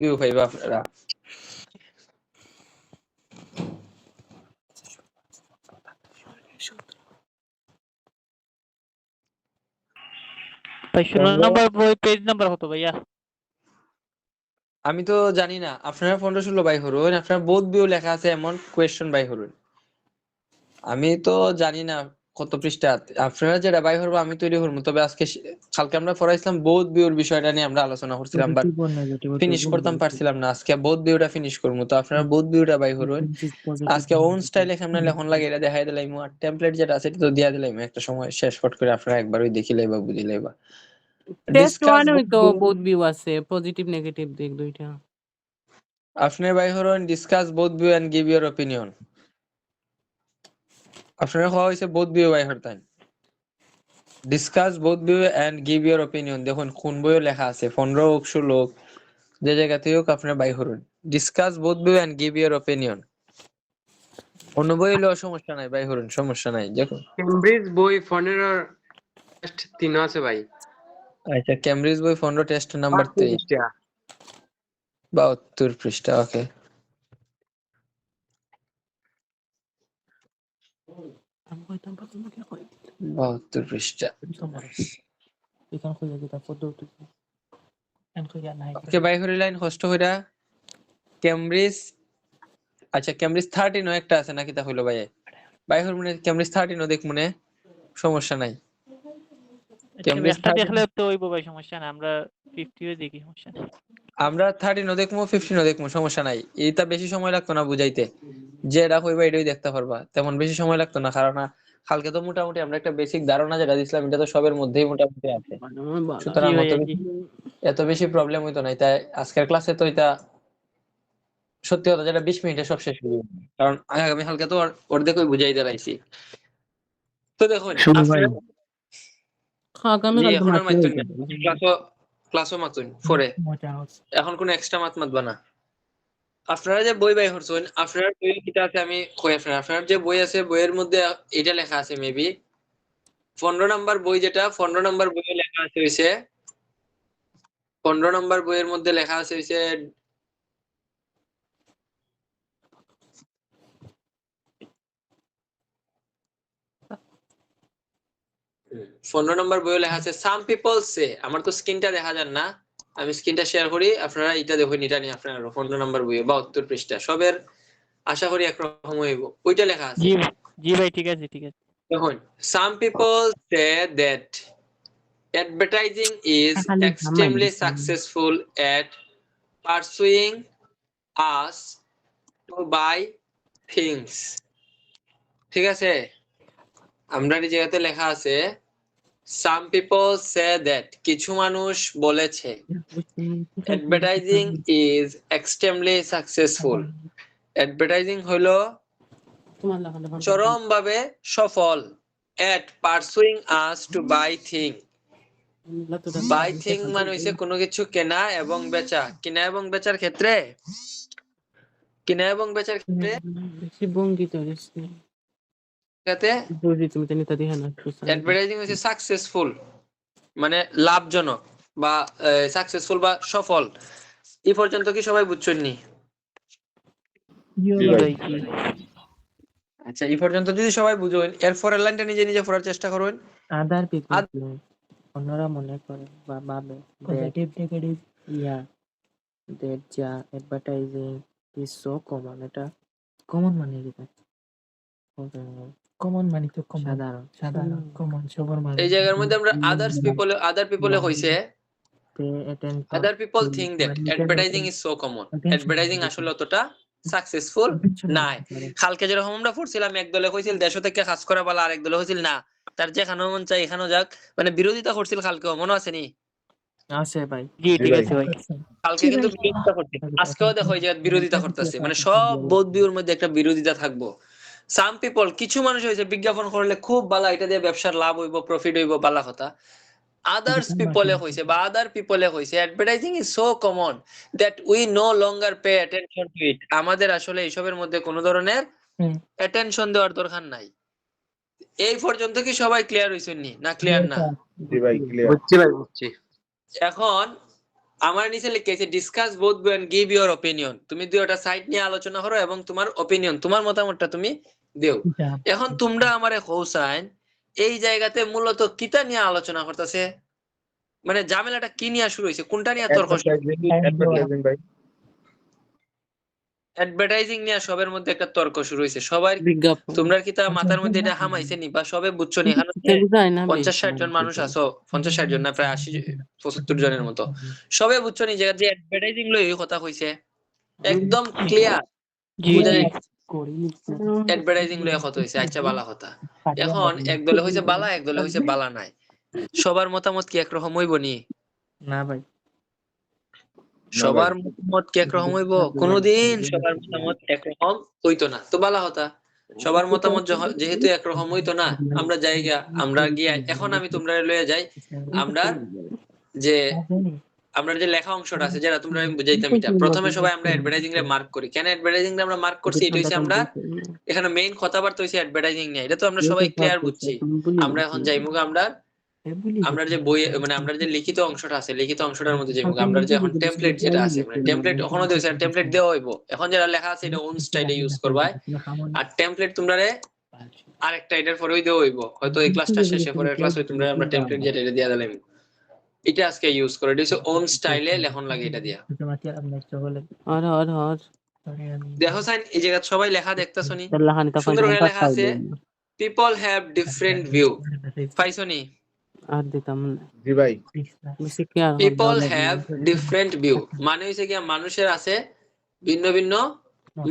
View পাইবা আপনারা। ভাই 16 নম্বর বই পেজ নাম্বার কত ভাইয়া? আমি তো জানি না, আপনারা 15-16 বাই হরুন, আপনার বোধ ভিউ লেখা আছে এমন কোয়েশ্চন বাই হরুন। আমি তো জানি না কত পৃষ্ঠা, আপনারা যেটা বাই হরবো আমি তৈরি হরবো। তবে আজকে কালকে আমরা পড়াইছিলাম বোধ ভিউর বিষয়টা নিয়ে আমরা আলোচনা করছিলাম, বাট ফিনিশ করতাম পারছিলাম না। আজকে বোধ ভিউটা ফিনিশ করবো, তো আপনারা বোধ ভিউটা বাই হরুন। আজকে ওন স্টাইলে কেমনে লেখন লাগে এটা দেখাই দিলাম, আর টেমপ্লেট যেটা আছে এটা তো দিয়া দিলাম একটা সময় শেষ ফট করে, আপনারা একবারই দেখি লাইবা বুঝি লাইবা। টেস্ট 1 এ তো বোথ ভিউ আছে, পজিটিভ নেগেটিভ দিক দুইটা। আপনি বাই হরুন, discuss both view and give your opinion. আপনারা হওয়া হয়েছে বোথ ভিউ বাই হরতান, discuss both view and give your opinion. দেখুন কোন বইও লেখা আছে, 15 হোক 16 হোক, যে জায়গাতেই হোক আপনারা বাই হরুন, discuss both view and give your opinion. অন্য বই হলেও সমস্যা নাই, বাই হরুন, সমস্যা নাই। দেখুন কেমব্রিজ বই 15 টেস্ট 3 আছে ভাই। আচ্ছা, কেমব্রিজ বই 15 টেস্ট নাম্বার 3, 72 পৃষ্ঠা। ওকে, 72 পৃষ্ঠা। ওকে, বাই হরি লাইন কষ্ট হইরা কেমব্রিজ। আচ্ছা, কেমব্রিজ 13 একটা আছে নাকি তা হইলো ভাই? বাই হরি মনে কেমব্রিজ 13 দেখ মনে, সমস্যা নাই। কেমব্রিজ একটা দেখলে তো হইব ভাই, সমস্যা না, আমরা 50 ও দেখি, সমস্যা নাই। আমরা 13 দেখবো, 15 দেখবো, সমস্যা নাই। এটা বেশি সময় লাগতো না বুঝাইতে, যেটা হইবা এটাই দেখতে পারবা, তেমন বেশি সময় লাগতো না। কারণ কালকে তো মোটামুটি আমরা একটা বেসিক ধারণা যেটা দিছিলাম এটা তো সবের মধ্যেই মোটামুটি আছে, সুতরাং এত বেশি প্রবলেম হইতো না। তাই আজকের ক্লাসে তো এটা সত্যি কথা যেটা 20 মিনিটে সব শেষ হয়ে যাবে, কারণ আগামী কালকে তো অর্ধেকই বুঝাই দিলাইছি। তো দেখুন এখন আর মাইতুন ক্লাসও মাতুন পরে, এখন কোন এক্সট্রা মাত মাতবা না। আপনারা যে বই বাই করছেন, আপনার বই কিটা আছে আমি কই, আপনার যে বই আছে বইয়ের মধ্যে এটা লেখা আছে মেবি 15 নাম্বার বই, যেটা 15 নাম্বার বইয়ে লেখা আছে হইছে 15 নাম্বার বইয়ের মধ্যে লেখা আছে হইছে 15 নাম্বার বইয়ে লেখা আছে সাম পিপল সে। আমার তো স্ক্রিনটা দেখা যান না, আমি স্ক্রিনটা শেয়ার করি, আপনারা এটা দেখুন। এটা নিয়ে আপনারা 15 নাম্বার বইয়ে 72 পৃষ্ঠা সবের আশা করি একরকম হইব, ওইটা লেখা আছে। জি ভাই, ঠিক আছে ঠিক আছে। দেখুন, some people say that advertising is extremely successful at pursuing us to buy things. ঠিক আছে, আমরা এই জায়গাতে লেখা আছে some people say that, কিছু মানুষ বলেছে advertising is extremely successful. advertising হলো চরমভাবে সফল at pursuing us to buy things. Buy thing মানে হইছে কোনো কিছু কেনা এবং বেচা। কিনা এবং বেচার ক্ষেত্রে অ্যাডভার্টাইজিং হচ্ছে সাকসেসফুল, মানে লাভজনক বা সাকসেসফুল বা সফল। এই পর্যন্ত কি সবাই বুঝছেন নি? আচ্ছা, এই পর্যন্ত যদি সবাই বুঝেন, এরপরের লাইনটা নিজে নিজে পড়ার চেষ্টা করবেন। আদার পিপল অন্যরা মনে করে বা ভাবে পজিটিভ নেগেটিভ that যা অ্যাডভার্টাইজিং ইজ সো কমন। এটা কমন মানে কি? কমন মানে তো সাধারণ কমন সবার মানে। এই জায়গার মধ্যে আমরা আদার পিপলে কইছে other people think that advertising is so common. Advertising আসলে অতটা সাকসেসফুল নাই। কালকে যেরকম আমরা পড়ছিলাম, এক দলে কইছিল দেশ থেকে কাজ করা ভালো, আরেক দলে কইছিল না তার যেখানেও মন চাই এখানেও যাক, মানে বিরোধিতা করছিল। কালকেও মনে আছে নি? আছে ভাই, জি ঠিক আছে ভাই। কালকে কিন্তু বিরোধিতা করতে, আজকেও দেখো এই যে বিরোধিতা করতেছে, মানে সব বোধ ভিউর মধ্যে একটা বিরোধিতা থাকবো। সাম পিপল কিছু মানুষ হয়েছে বিজ্ঞাপন করলে খুব ভালো, এটা দিয়ে ব্যবসার লাভ হইব, প্রফিট হইব, ভালো কথা। আদার্স পিপলে হইছে বা আদার পিপলে হইছে advertising is so common that we no longer pay attention to it. আমাদের আসলে এইসবের মধ্যে কোনো ধরনের অ্যাটেনশন দেওয়ার দরকার নাই। এই পর্যন্ত কি সবাই ক্লিয়ার হইছেন নি? না ক্লিয়ার না? জি ভাই, ক্লিয়ার। বুঝছি ভাই, বুঝছি। এখন আমার নিচে লিখেছে discuss both view and give your opinion. তুমি দুইটা সাইড নিয়ে আলোচনা করো এবং তোমার অপিনিয়ন, তোমার মতামতটা তুমি দেও। এখন তোমরা আমারে কৌসাইন এই জায়গাতে মূলত কিতা নিয়ে আলোচনা করতেছে, মানে ঝামেলাটা কি নিয়ে শুরু হয়েছে, কোনটা নিয়ে তর্ক? অ্যাডভার্টাইজিং ভাই। অ্যাডভার্টাইজিং নিয়ে সবার মধ্যে একটা তর্ক শুরু হয়েছে। সবাই বিজ্ঞাপন তোমরা কি তা মাথার মধ্যে এটা হামাইছে নি বা সবে বুঝছো নি? এখানে এটা বুঝায় না 50-60 জন মানুষ আছো, 50-60 জন না প্রায় 80-75 জনের মতো, সবে বুঝছো নি যে অ্যাডভার্টাইজিং লই কথা কইছে একদম ক্লিয়ার জি বুঝা জি যায় অ্যাডভার্টাইজিং লই কথা হইছে। আচ্ছা বালা কথা। এখন এক দলে হইছে বালা, এক দলে হইছে বালা নাই। সবার মতামত কি একরকম হইব নি? না ভাই, সবার মতামত কি একরকম হইব? কোনোদিন সবার মতামত একরকম হইতো না। তো বালা কথা, সবার মতামত যেহেতু একরকম হইতো না, আমরা জায়গা আমরা গিয়া এখন আমি তোমরা লয়ে যাই আমরা যে আমরা যে লেখা অংশটা আছে যেটা তোমরা আমি বুঝাইতাম। এটা প্রথমে সবাই আমরা অ্যাডভার্টাইজিং রে মার্ক করি। কেন অ্যাডভার্টাইজিং রে আমরা মার্ক করছি? এটা হইছে আমরা এখানে মেইন কথাবার্তা হইছে অ্যাডভার্টাইজিং নিয়ে। এটা তো আমরা সবাই ক্লিয়ার বুঝছি। আমরা এখন যাইমু আমরা যে বই মানে আমরা যে লিখিত অংশটা আছে, লিখিত অংশটার মধ্যে যাইমু। আমরা যে এখন টেমপ্লেট যেটা আছে, মানে টেমপ্লেট এখনো দিয়েছে, টেমপ্লেট দেওয়া হইব। এখন যেটা লেখা আছে এটা ওন স্টাইলে ইউজ করবা। আর টেমপ্লেট তোমরা আরেকটা এটার পরেই দেওয়া হইব। হয়তো এই ক্লাসটা শেষে পরের ক্লাস হই তোমরা আমরা টেমপ্লেট যেটা এটা দিয়া দিলাম। এটা আজকে ইউজ করে এটা হচ্ছে ওন স্টাইলে লেখন লাগে এটা দিয়া। আর আর আর দেখো সাইন এই জায়গা সবাই লেখা দেখতাছো নি? লাহানি তখন সুন্দর করে লেখা আছে পিপল হ্যাভ ডিফারেন্ট ভিউ। পাইছো নি? আর দিতাম না জি ভাই। বেশি কি আর পিপল হ্যাভ ডিফারেন্ট ভিউ মানে হইছে কি মানুষের আছে ভিন্ন ভিন্ন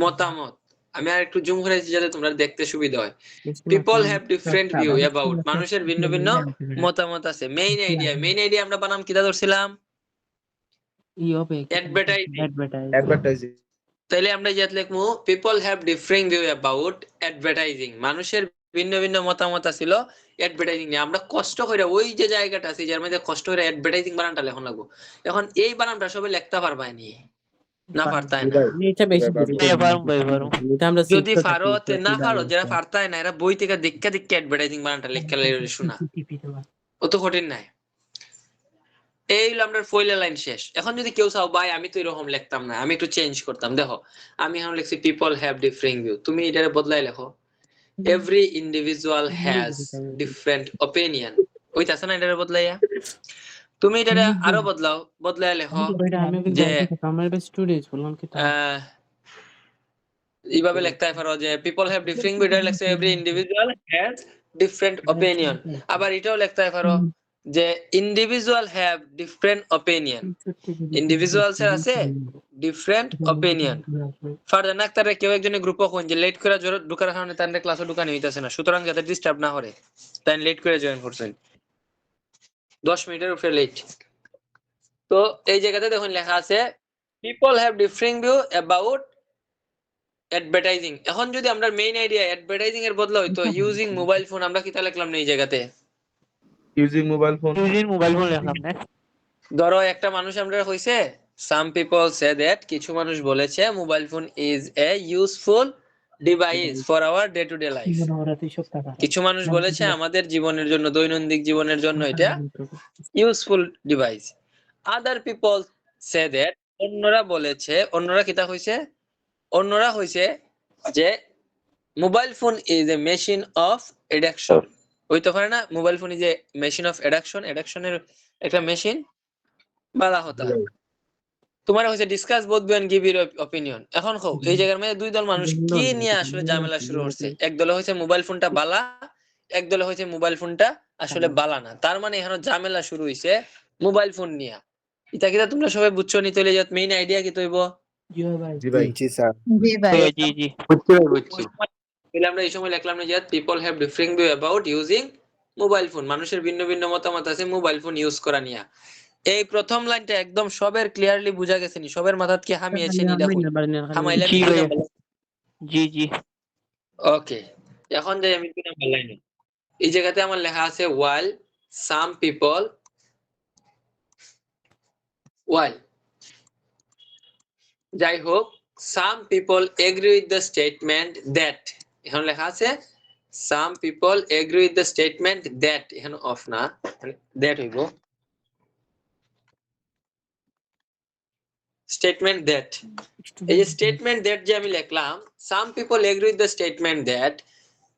মতামত। আমি আর একটু জুম করেছি যাতে তোমরা দেখতে সুবিধা হয়। People have different view about, মানুষের ভিন্ন ভিন্ন মতামত আছে। মেইন আইডিয়া আমরা বানাম কিটা ধরছিলাম? ই হবে অ্যাডভার্টাইজিং। অ্যাডভার্টাইজিং। তাইলে আমরা যেটা লিখবো people have different view about advertising, মানুষের ভিন্ন ভিন্ন মতামত ছিল অ্যাডভার্টাইজিং নিয়ে। আমরা কষ্ট করে ওই যে জায়গাটা আছে যার মধ্যে কষ্ট করে অ্যাডভার্টাইজিং বানানটা লেখন লাগবো। এখন এই বানানটা সবাই লিখতে পারবা নি? না পারতাই না। এটা বেশি পারুম ভাই পারুম। এটা আমরা যদি পারো তে না পারো, যারা পারতাই না এরা বই থেকে দেখা দেখা অ্যাডভার্টাইজিং বানানটা লেখা শোনা, অত কঠিন নাই। এই হলো আমরা পয়লা লাইন শেষ। এখন যদি কেউ চাও ভাই আমি তো এরকম লিখতাম না, আমি একটু চেঞ্জ করতাম, দেখো আমি এখন লিখছি পিপল হ্যাভ ডিফারেন্ট ভিউ, তুমি এটারে বদলাই লেখো every individual has different opinion. ওইতাছে না এটারে বদলাইয়া? তুমি এটারে আরো বদলাই লেখো যে আমার বেশ স্টুডেন্ট বললাম কি এইভাবে লিখতে পারো যে পিপল হ্যাভ ডিফারেন্ট ভিউ, এটা লিখছে every individual has different opinion. আবার এটাও লিখতে পারো যে individual have different opinion, individuals এর আছে ডিফারেন্ট অপিনিয়ন। ফারদার না তারে কেউ একজনের গ্রুপে কোন যে লেট করে ঢুকার কারণে তাদের ক্লাসে ঢুকানো হইতাছে না, সুতরাং যাতে ডিস্টার্ব না করে তাই লেট করে জয়েন করছেন, 10 মিনিটের উপরে লেট। তো এই জায়গাতে দেখুন লেখা আছে people have different view about advertising. এখন যদি আমরা মেইন আইডিয়া অ্যাডভার্টাইজিং এর বদলে হইতো ইউজিং মোবাইল ফোন, আমরা কিতা লিখলাম না এই জায়গাতে? Using mobile phone. Using mobile phone লিখলাম না। ধরো একটা মানুষ আমরা কইছে সাম পিপল সে দ্যাট, কিছু মানুষ বলেছে mobile phone is a useful device for our day to day life. কিছু মানুষ বলেছে আমাদের জীবনের জন্য, দৈনন্দিন জীবনের জন্য এটা useful device. Other people say that, অন্যরা বলেছে, অন্যরা কিতা কইছে? অন্যরা হইছে যে mobile phone is a machine of addiction. হইতে পারে না mobile phone is a machine of addiction, এডাকশনের একটা মেশিন বালা হতা। তোমার হইছে discuss both view and give your opinion. এখন কও এই জায়গার মধ্যে দুই দল মানুষ কি নিয়ে আসলে ঝামেলা শুরু করছে? এক দলে হইছে মোবাইল ফোনটা বালা, এক দলে হইছে মোবাইল ফোনটা আসলে বালা না। তার মানে এখানে ঝামেলা শুরু হইছে মোবাইল ফোন নিয়ে। এটা কিটা তোমরা সবাই বুঝছো নি? তাহলে যাত মেইন আইডিয়া কি তৈব? জি ভাই। জি স্যার। জি জি বুঝছি। তাহলে আমরা এই সময় লিখলাম না যে people have different view about using mobile phone, মানুষের ভিন্ন ভিন্ন মতামত আছে মোবাইল ফোন ইউজ করা নিয়ে। এই প্রথম লাইনটা একদম সবার ক্লিয়ারলি বুঝা গেছে নি? সবার মাথাত কি হামিয়েছে নি? দেখো হামাইলে জি আমি ভাই। জি জি ওকে। এখন যাই আমি 2 নাম্বার লাইনে। এই জায়গাতে আমার লেখা আছে while some people, while যাই হোক some people agree with the statement that, এখন লেখা আছে some people agree with the statement that, এখন অফ না that হইব স্টেটমেন্ট দ্যাট, এই যে স্টেটমেন্ট দ্যাট যে আমি লিখলাম, some people agree with the statement that,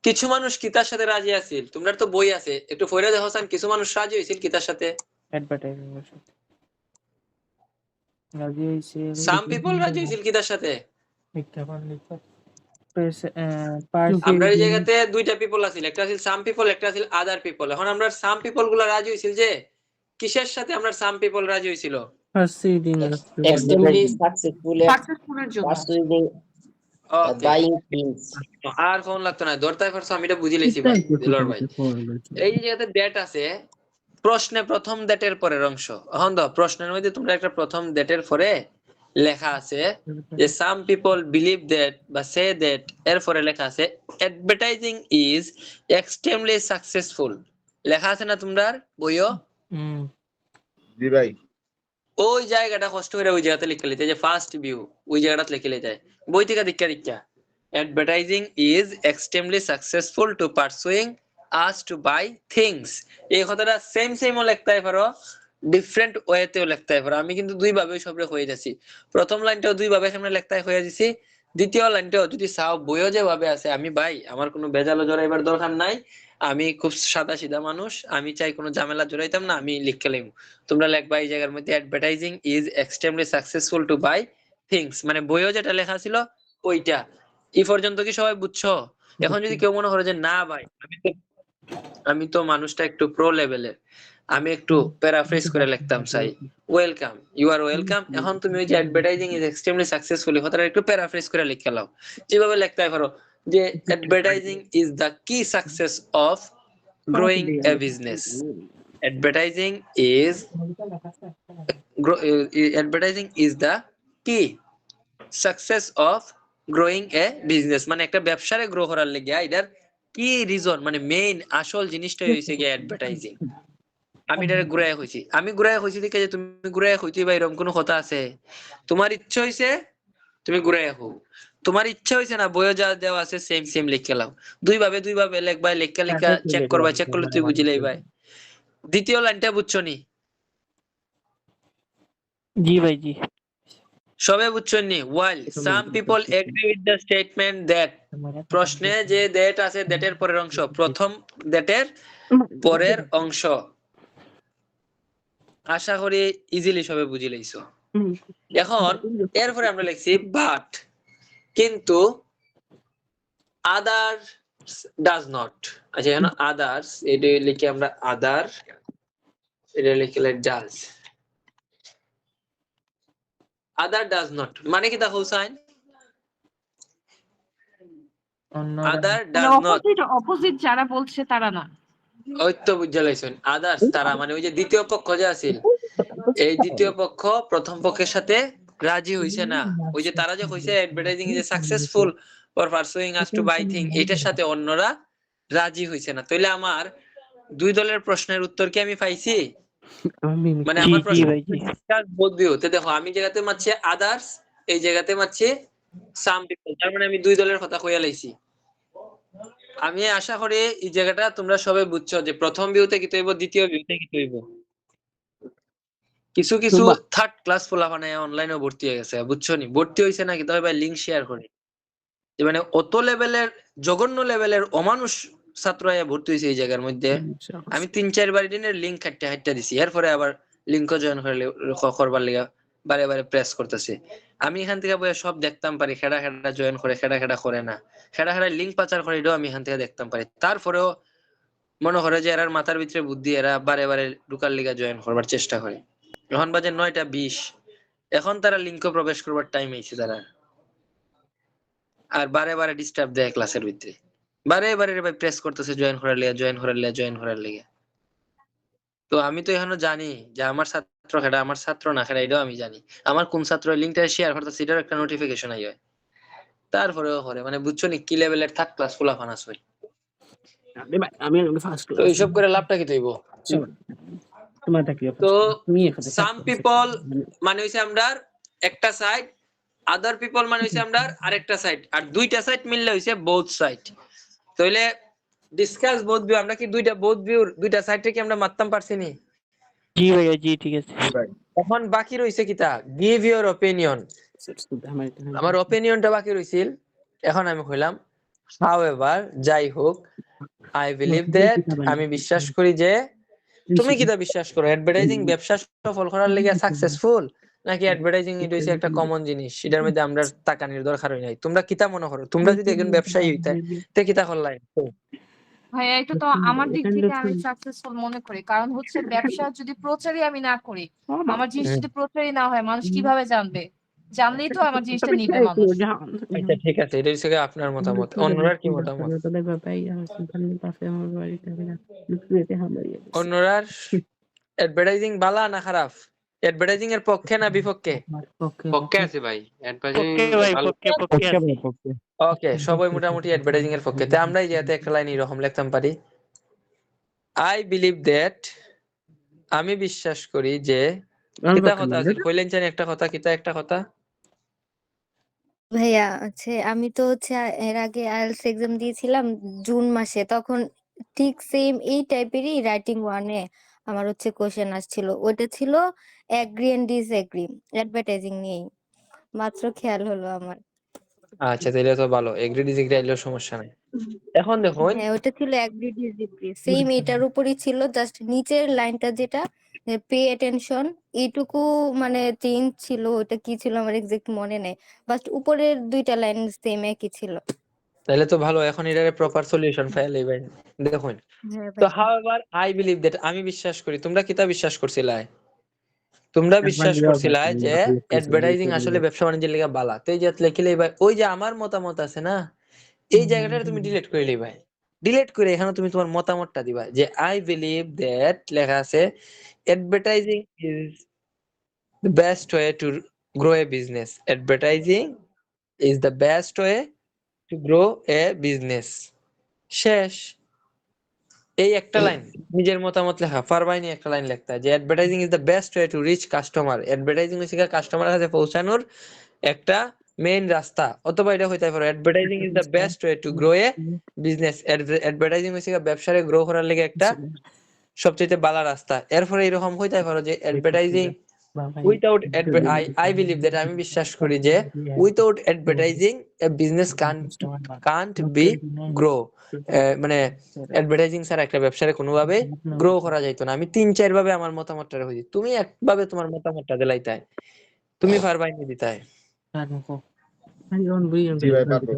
কিছু মানুষ কিতার সাথে রাজি আছিল। তোমরা তো বই আছে, একটু পড়ে দেখো সান, কিছু মানুষ রাজি হয়েছিল কিতার সাথে? অ্যাডভার্টাইজিং এর সাথে রাজি হয়েছে সাম পিপল রাজি হয়েছিল কিতার সাথে? আমরা এই জায়গাতে দুইটা পিপল আছিল, একটা আছিল সাম পিপল, একটা আছিল আদার পিপল। এখন আমরা সাম পিপল গুলা রাজি হয়েছিল যে কিসের সাথে? আমরা সাম পিপল রাজি হয়েছিল পারসুইং extremely successful at সাকসেসফুলের জন্য pursuing ওকে, buying things. আর ফোন লাগতো না, ধরতে পারছো? আমি এটা বুঝি লেছি ভাই, দিলর ভাই। এই জায়গাতে দ্যাট আছে, প্রশ্নে প্রথম দ্যাটের পরের অংশ। এখন তো প্রশ্নের মধ্যে তোমরা একটা প্রথম দ্যাটের পরে লেখা আছে যে সাম পিপল বিলিভ দ্যাট বা সে দ্যাট, এরপরে লেখা আছে অ্যাডভার্টাইজিং ইজ এক্সট্রিমলি সাকসেসফুল, লেখা আছে না তোমরার বইও? জি ভাই। ওই জায়গাটা কষ্ট করে ওই জায়গাতে লিখে লিতে, যে ফার্স্ট ভিউ ওই জায়গাটা লিখে লিতে বই থেকে দীক্ষা advertising is extremely successful to pursuing us to buy things. এই কথাটা সেম সেমও লিখতে পারো, ডিফারেন্ট ওয়েতেও লিখতে পারো। আমি কিন্তু দুই ভাবে সবরে হয়ে যাচ্ছি, প্রথম লাইনটাও দুই ভাবে সামনে লিখতে হয়ে যাচ্ছি, দ্বিতীয় লাইনটাও যদি চাও বইও যেভাবে আছে। আমি ভাই আমার কোনো বেজালো জড়াইবার দরকার নাই, আমি খুব সাদা সিধা মানুষ, আমি চাই কোনো ঝামেলা জড়াইতাম না, আমি লিখে লিখব। তোমরা লিখবা এই জায়গার মধ্যে advertising is extremely successful to buy things, মানে বইও যেটা লেখা ছিল ওইটা। এই পর্যন্ত কি সবাই বুঝছো? এখন যদি কেউ মনে করে যে না ভাই আমি তো মানুষটা একটু প্রো লেভেলের, আমি একটু প্যারাফ্রেজ করে লিখতাম চাই, ওয়েলকাম, ইউ আর ওয়েলকাম। এখন তুমি ওই যে অ্যাডভার্টাইজিং ইজ এক্সট্রিমলি সাকসেসফুল কথাটা একটু প্যারাফ্রেজ করে লিখে লাও, যেভাবে লিখতে পারো যে অ্যাডভার্টাইজিং ইজ দ্য কি success of growing A business. Advertising is the key success of growing a business, মানে একটা ব্যবসারে গ্রো করার লাগি এটার কি রিজন, মানে মেইন আসল জিনিসটাই হইছে কি অ্যাডভার্টাইজিং। আমি এটারে ঘুরায় কইছি, আমি ঘুরায় কইছি দেখে যে তুমি ঘুরায় কইতে ভাই এরকম কোনো কথা আছে? তোমার ইচ্ছা হইছে তুমি ঘুরায় কও, তোমার ইচ্ছা হইছে না বইয়ে যা দেওয়া আছে সেম সেম লিখে লাও। দুই ভাবে লিখবা, লেখা চেক করবা, চেক করলে তুই বুঝিলেই ভাই। দ্বিতীয় লাইনটা বুঝছো নি? জি ভাই জি। সবে বুঝছো নি? while some people agree with the statement that, প্রশ্নে যে that আছে thatের পরের অংশ, প্রথম thatের পরের অংশ, আশা করি ইজিলি সবে বুঝি লইছো। এখন এরপরে আমরা লিখছি বাট, কিন্তু others does not। আচ্ছা এখানে others, এটা লিখি আমরা other, এটা লিখলে does, other does not মানে কি তা Hossain? other does not, opposite যারা বলছে তারা না। ওই তো বুঝা লাইছেন, আদার্স তারা, মানে ওই যে দ্বিতীয় পক্ষ যে আছিল, এই দ্বিতীয় পক্ষ প্রথম পক্ষের সাথে রাজি হইছে না। ওই যে তারা যে কইছে advertising is successful for pursuing us to buy thing, এটার সাথে অন্যরা রাজি হইছে না। তাইলে আমার দুই দলের প্রশ্নের উত্তর কি আমি পাইছি? মানে জি আমার জি প্রশ্ন ভাই জি। বদলি হতে দেখো, আমি জায়গাতে মারছি আদার্স, এই জায়গাতে মারছি সাম পিপল, তার মানে আমি দুই দলের কথা কইয়া লাইছি। আমি আশা করি এই জায়গাটা তোমরা সবাই বুঝছো যে প্রথম ভিউতে কি হইব, দ্বিতীয় ভিউতে কি হইব। কিছু কিছু থার্ড ক্লাস পোলাপানে অনলাইনে ভর্তি হয়ে গেছে, বুঝছো নি? ভর্তি হইছে না কি তবে ভাই লিংক শেয়ার করি, যে মানে অত লেভেলের জঘন্য লেভেলের অমানুষ ছাত্র ভর্তি হয়েছে এই জায়গার মধ্যে। আমি 3-4 দিনের লিংক হাইটা দিছি, এরপরে আবার লিংকও জয়েন করবার লিগা বারে বারে প্রেস করতেছে। আমি এখান থেকে বইয়া সব দেখতাম পারি, খেড়া খেড়া জয়েন করে, খেড়া খেড়া করে না, খেড়া খেড়া লিংক পাচার করে, এটাও আমি এখান থেকে দেখতাম পারি। তারপরেও মনে করে যে এরার মাথার ভিতরে বুদ্ধি, এরা বারে বারে ঢুকার লিগা জয়েন করবার চেষ্টা করে। এখন বাজে 9টা 20, এখন তারা লিংকও প্রবেশ করবার টাইম হয়েছে তারা, আর বারে বারে ডিস্টার্ব দেয় ক্লাসের ভিতরে, বারে বারে ভাই প্রেস করতেছে জয়েন করার লিগা, জয়েন করার লিগা, জয়েন করার লিগা। তো আমি তো এখনো জানি যে আমার ছাত্র খেটা, আমার ছাত্র না খেটা এটাও আমি জানি, আমার কোন ছাত্র লিংকটা শেয়ার করতেছে এটার একটা নোটিফিকেশন আই হয়। তারপরেও করে, মানে বুঝছো নি কি লেভেলের থার্ড ক্লাস ফুলা ফানাস হয়। আমি ফার্স্ট তো এইসব করে লাভটা কি তৈব? তো সাম পিপল মানে হইছে আমরা একটা সাইড, আদার পিপল মানে হইছে আমরা আরেকটা সাইড, আর দুইটা সাইড মিললে হইছে বোথ সাইড। তাইলে ডিসকাস বোথ ভিউ, আমরা কি দুইটা বোথ ভিউর দুইটা সাইড থেকে আমরা মারতাম পারছি নি? জি ভাইয়া, জি ঠিক আছে। জি ভাই। এখন বাকি রইছে কিতা, গিভ ইউর ওপিনিয়ন। আমার ওপিনিয়নটা বাকি রইছিল, এখন আমি কইলাম হাউএভার, যাই হোক, আই বিলিভ দ্যাট, আমি বিশ্বাস করি যে। তুমি কিতা বিশ্বাস করো, অ্যাডভার্টাইজিং ব্যবসা সফল করার লাগি সাকসেসফুল, নাকি অ্যাডভার্টাইজিং এটা হচ্ছে একটা কমন জিনিস, এটার মধ্যে আমরা তাকানির দরকার হয় নাই? তোমরা কিতা মনে করো? তোমরা যদি একজন ব্যবসায়ী হইতে তে কিতা করলাই? ভাইয়া এটা তো আমার দিক থেকে আমি সাকসেসফুল মনে করি, কারণ হচ্ছে ব্যবসা যদি প্রচারই আমি না করি, আমার জিনিস যদি প্রচারই না হয়, মানুষ কিভাবে জানবে? জানলেই তো আমার জিনিসটা নিবে মানুষ। আচ্ছা ঠিক আছে, এটা হচ্ছে আপনার মতামত। অন্যরা কি মতামত? অন্যরা অ্যাডভার্টাইজিং ভালো না খারাপ? অ্যাডভার্টাইজিং এর পক্ষে না বিপক্ষে? পক্ষে আছে ভাই, অ্যাডভার্টাইজিং পক্ষে ভাই, ভালো। পক্ষে আছে। ওকে, সবাই মোটামুটি অ্যাডভার্টাইজিং এর পক্ষে। তো আমরা এই জায়গাতে একটা লাইন এরকম লিখতাম পারি, আই বিলিভ দ্যাট, আমি বিশ্বাস করি যে। কিতা কথা আছে কইলেন জানি একটা কথা, কিতা একটা কথা? ভাইয়া আমি তো এর আগে আইএলটিএস এক্সাম দিয়েছিলাম জুন মাসে, তখন ঠিক সেম এই টাইপেরই রাইটিং ওয়ানে আমার কোশ্চেন আসছিল, ওটা ছিল অ্যাগ্রি এন্ড ডিসএগ্রি, অ্যাডভার্টাইজিং নিয়েই, মাত্র খেয়াল হলো আমার। আচ্ছা তাহলে তো ভালো, এগ্রি ডিসএগ্রি আইলেও সমস্যা নাই। এখন দেখুন, হ্যাঁ, ওটা ছিল অ্যাগ্রি ডিসএগ্রি, সেম এটার উপরই ছিল, জাস্ট নিচের লাইনটা যেটা পে অ্যাটেনশন, এইটুকু মানে চেঞ্জ ছিল, ওটা কি ছিল আমার এক্সাক্ট মনে নেই, বাট উপরের দুইটা লাইন সেম একই ছিল। তাহলে তো ভালো, এখন এটার প্রপার সলিউশন ফাইল লইবেন। দেখুন, হ্যাঁ তো ভাই। হাউএভার আই বিলিভ দ্যাট, আমি বিশ্বাস করি। তোমরা কিতা বিশ্বাস করছিলাই? তোমরা বিশ্বাস করছিলা যে অ্যাডভার্টাইজিং আসলে ব্যবসা বাণিজ্যের লেগে বালা। তো এই যে লিখিলেই ভাই, ওই যে আমার মতামত আছে না, এই জায়গাটা তুমি ডিলিট করে লইবা। ডিলিট করে এখানে তুমি তোমার মতামতটা দিবা, যে আই বিলিভ দ্যাট লেখা আছে, advertising is the best way to grow a business. Advertising is the best way to grow a business. শেষ। এই একটা লাইন নিজের মতামত লেখা পারবাইনি, একটা লাইন লিখতে, যে advertising is the best way to reach customer. Advertising হচ্ছে কাস্টমারের কাছে পৌঁছানোর একটা মেইন রাস্তা। অথবা এটা হইতে পারে, advertising is the best way to grow a business. Advertising হচ্ছে ব্যবসারে গ্রো করার লাগে একটা সবচেয়ে ভালো রাস্তা। এরপরে এরকম হইতে পারে যে advertising without I believe that, আমি বিশ্বাস করি যে without advertising a business can't be grow. মানে অ্যাডভার্টাইজিং ছাড়া একটা ব্যবসারে কোনোভাবে গ্রো করা যাইতো না। আমি ৩-৪ ভাবে আমার মতামতটা হইছি, তুমি একভাবে তোমার মতামতটা দিলাইতাই, তুমি পারবাইনি দিতাই। জি ভাই পারবো।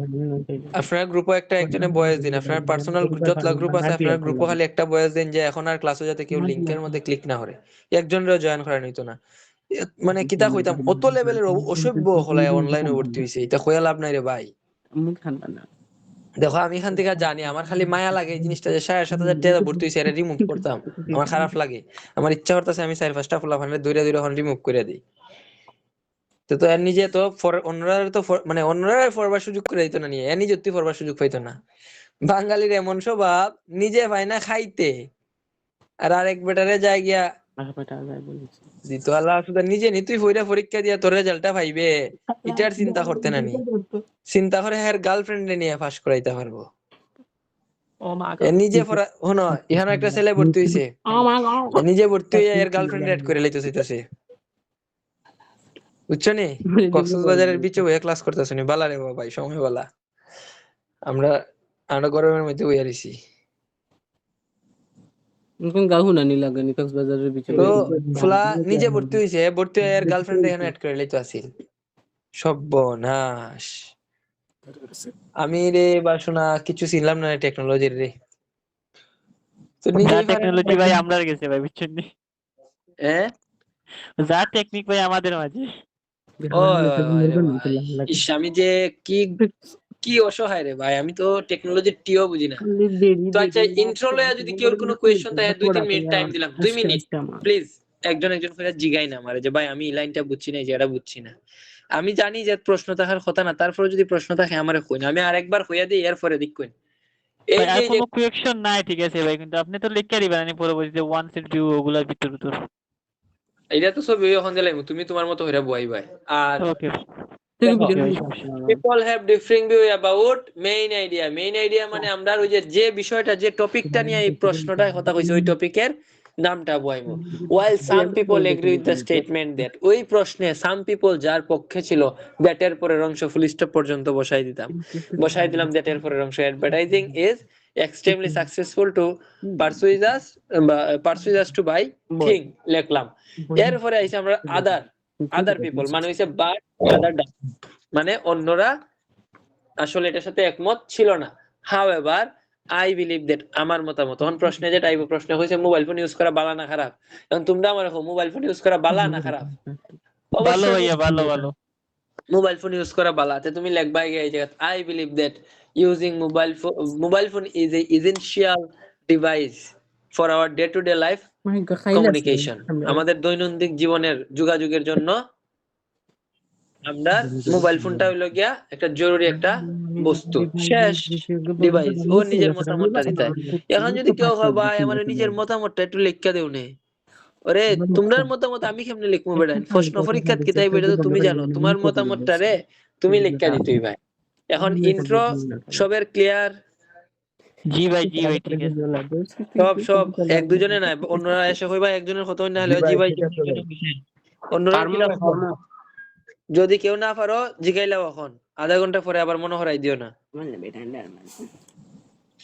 আপনার গ্রুপে একটা একজনে বয়স দিন, আপনার পার্সোনাল যতলা গ্রুপ আছে আপনার গ্রুপে খালি একটা বয়স দিন, যে এখন আর ক্লাসে যাতে কেউ লিংকের মধ্যে ক্লিক না করে, একজনেরও জয়েন করা নিত না। মানে কিতা কইতাম, অত লেভেলের অসভ্য হলাই অনলাইনে ভর্তি হইছে, এটা কইয়া লাভ নাই রে ভাই। দেখো আমি এখান থেকে জানি, আমার খালি মায়া লাগে এই জিনিসটা, যে 7,500 টাকা ভর্তি হইছে, এটা রিমুভ করতাম, আমার খারাপ লাগে। আমার ইচ্ছা করতেছে আমি 4-5টা ফুলাফানে দৌড়ে এখন রিমুভ করে দিই। তো এর নিজে তো অন্যরা তো মানে অন্যরা পড়বার সুযোগ করে দিত না, নিয়ে এর নিজে পড়বার সুযোগ পাইতো না। বাঙালির এমন স্বভাব, নিজে পায় না খাইতে, আর আরেক বেটারে যায় গিয়া দিত। আল্লাহ সুদা নিজে নি তুই পয়রা পরীক্ষা দিয়া তোর রেজাল্টটা পাইবে, এটার চিন্তা করতে না নি, চিন্তা করে এর গার্লফ্রেন্ডে নিয়ে পাস করাইতে পারবো। নিজে পড়া হনো, এখানে একটা ছেলে ভর্তি হইছে, নিজে ভর্তি হইয়া এর গার্লফ্রেন্ড এড করে লইতে চাইতেছে, বুঝছো নি? কক্সবাজারের বিচে বইয়া ক্লাস করতেছ নি, বালা রে ভাই, সময় বালা। আমরা আমরা গরমের মধ্যে বইয়া রইছি। তো ফুলা নিজে ভর্তি হইছে, ভর্তি হয়ে এর গার্লফ্রেন্ড এখানে এড করে লইতে আসিল। সর্বনাশ। আমি রে বাসনা কিছু ছিলাম না টেকনোলজির রে। তো যা নিজেই টেকনোলজি ভাই আমরা গেছে ভাই, বুঝছেন নি? হ্যাঁ, যা টেকনিক ভাই আমাদের মাঝে। ইস, আমি যে কি কি অসহায় রে ভাই, আমি তো টেকনোলজির টিও বুঝি না। তো আচ্ছা, ইন্ট্রো লয়া যদি কেউ কোনো কোয়েশ্চন থাকে 2-3 মিনিট টাইম দিলাম, 2 মিনিট প্লিজ। একজন করে জিগাই না আমারে, যে ভাই আমি এই লাইনটা বুঝছি না, যেটা বুঝছি না। আমি জানি যে প্রশ্ন থাকার কথা না, তারপরে যদি প্রশ্ন থাকে আমারে কই না, আমি আরেকবার কইয়া দিই, এরপরে দিক কই। এই ভাই আর যে কোনো কোয়েকশন নাই, ঠিক আছে ভাই, কিন্তু আপনি তো লিখে দিবেন, আমি পরবর্তীতে ওয়ান সেট ভিউ ওগুলার ভিতরে তো। এটা তো সব এখন দিলাম, তুমি তোমার মতো হইরা বই ভাই। আর ওকে people have differing view about main idea মানে আমরা ওই যে বিষয়টা, যে টপিকটা নিয়ে এই প্রশ্নটা কথা কইছে, ওই টপিকের নামটা বয়াইমু while some people agree with the statement that ওই প্রশ্নে some people যার পক্ষে ছিল that এর পরের অংশ ফুল স্টপ পর্যন্ত বসাই দিলাম that এর পরের অংশ advertising is extremely successful to pursue us to buy thing লিখলাম এরপরে আইছে আমরা other people মানে হইছে but other মানে অন্যরা আসলে এটার সাথে একমত ছিল না however I believe that আমার মতামত তখন প্রশ্নে যে টাইপ প্রশ্ন হয়েছে মোবাইল ফোন ইউজ করা ভালো না খারাপ এখন তোমরা আমার মোবাইল ফোন ইউজ করা ভালো না খারাপ ভালো ভাইয়া ভালো মোবাইল ফোন ইউজ করা ভালো তে তুমি লিখবা এই জায়গা I believe that using mobile phone is a essential device for our day to day life communication আমাদের দৈনন্দিন জীবনের যোগাযোগের জন্য আমরা মোবাইল ফোনটা হইলো গিয়া একটা জরুরি একটা বস্তু শেষ ডিভাইস ও নিজের মতামতটা দিতে এখন যদি কেউ হয় ভাই আমার নিজের মতামতটা একটু লিখা দেও নে ওরে তোমার মতামত আমি কেমনে লিখবো বেটা প্রশ্ন পরীক্ষাত কি তাই বেটা তুমি জানো তোমার মতামতটা রে তুমি লিখা দিতেই ভাই এখন ইন্ট্রো সবের ক্লিয়ার জি ভাই ঠিক আছে সব এক দুজনে না অন্যরা এসে কইবা একজনের কথা না হলে জি ভাই অন্যরা যদি কেউ না পারো জিগাইলাও এখন আধা ঘন্টা পরে আবার মনে হরাই দিও না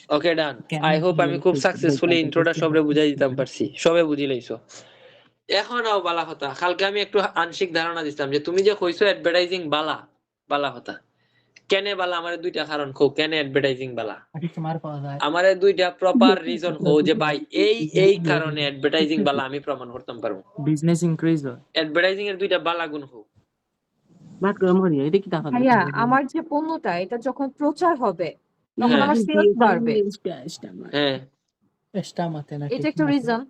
ওকে ডান আই হোপ আমি খুব সাকসেসফুলি ইন্ট্রোটা সবরে বুঝাই দিতাম পারছি সবে বুঝি লইছো এখন আও বালা কথা কালকে আমি একটু আংশিক ধারণা দিতাম যে তুমি যে কইছো অ্যাডভার্টাইজিং বালা কথা কেনে বালা আমারে দুইটা কারণ কও কেনে অ্যাডভার্টাইজিং বালা আমারে দুইটা প্রপার রিজন কও যে ভাই এই কারণে অ্যাডভার্টাইজিং বালা আমি প্রমাণ করতে পারবো বিজনেস ইনক্রিজ হয় অ্যাডভার্টাইজিং এর দুইটা বালা গুণ কও বাট কমরিয়া এটা কি টাকা ভাইয়া আমার যে পণ্যটা এটা যখন প্রচার হবে তখন হ্যাঁ। আমার সেলস বাড়বে হ্যাঁ এটা একটা রিজন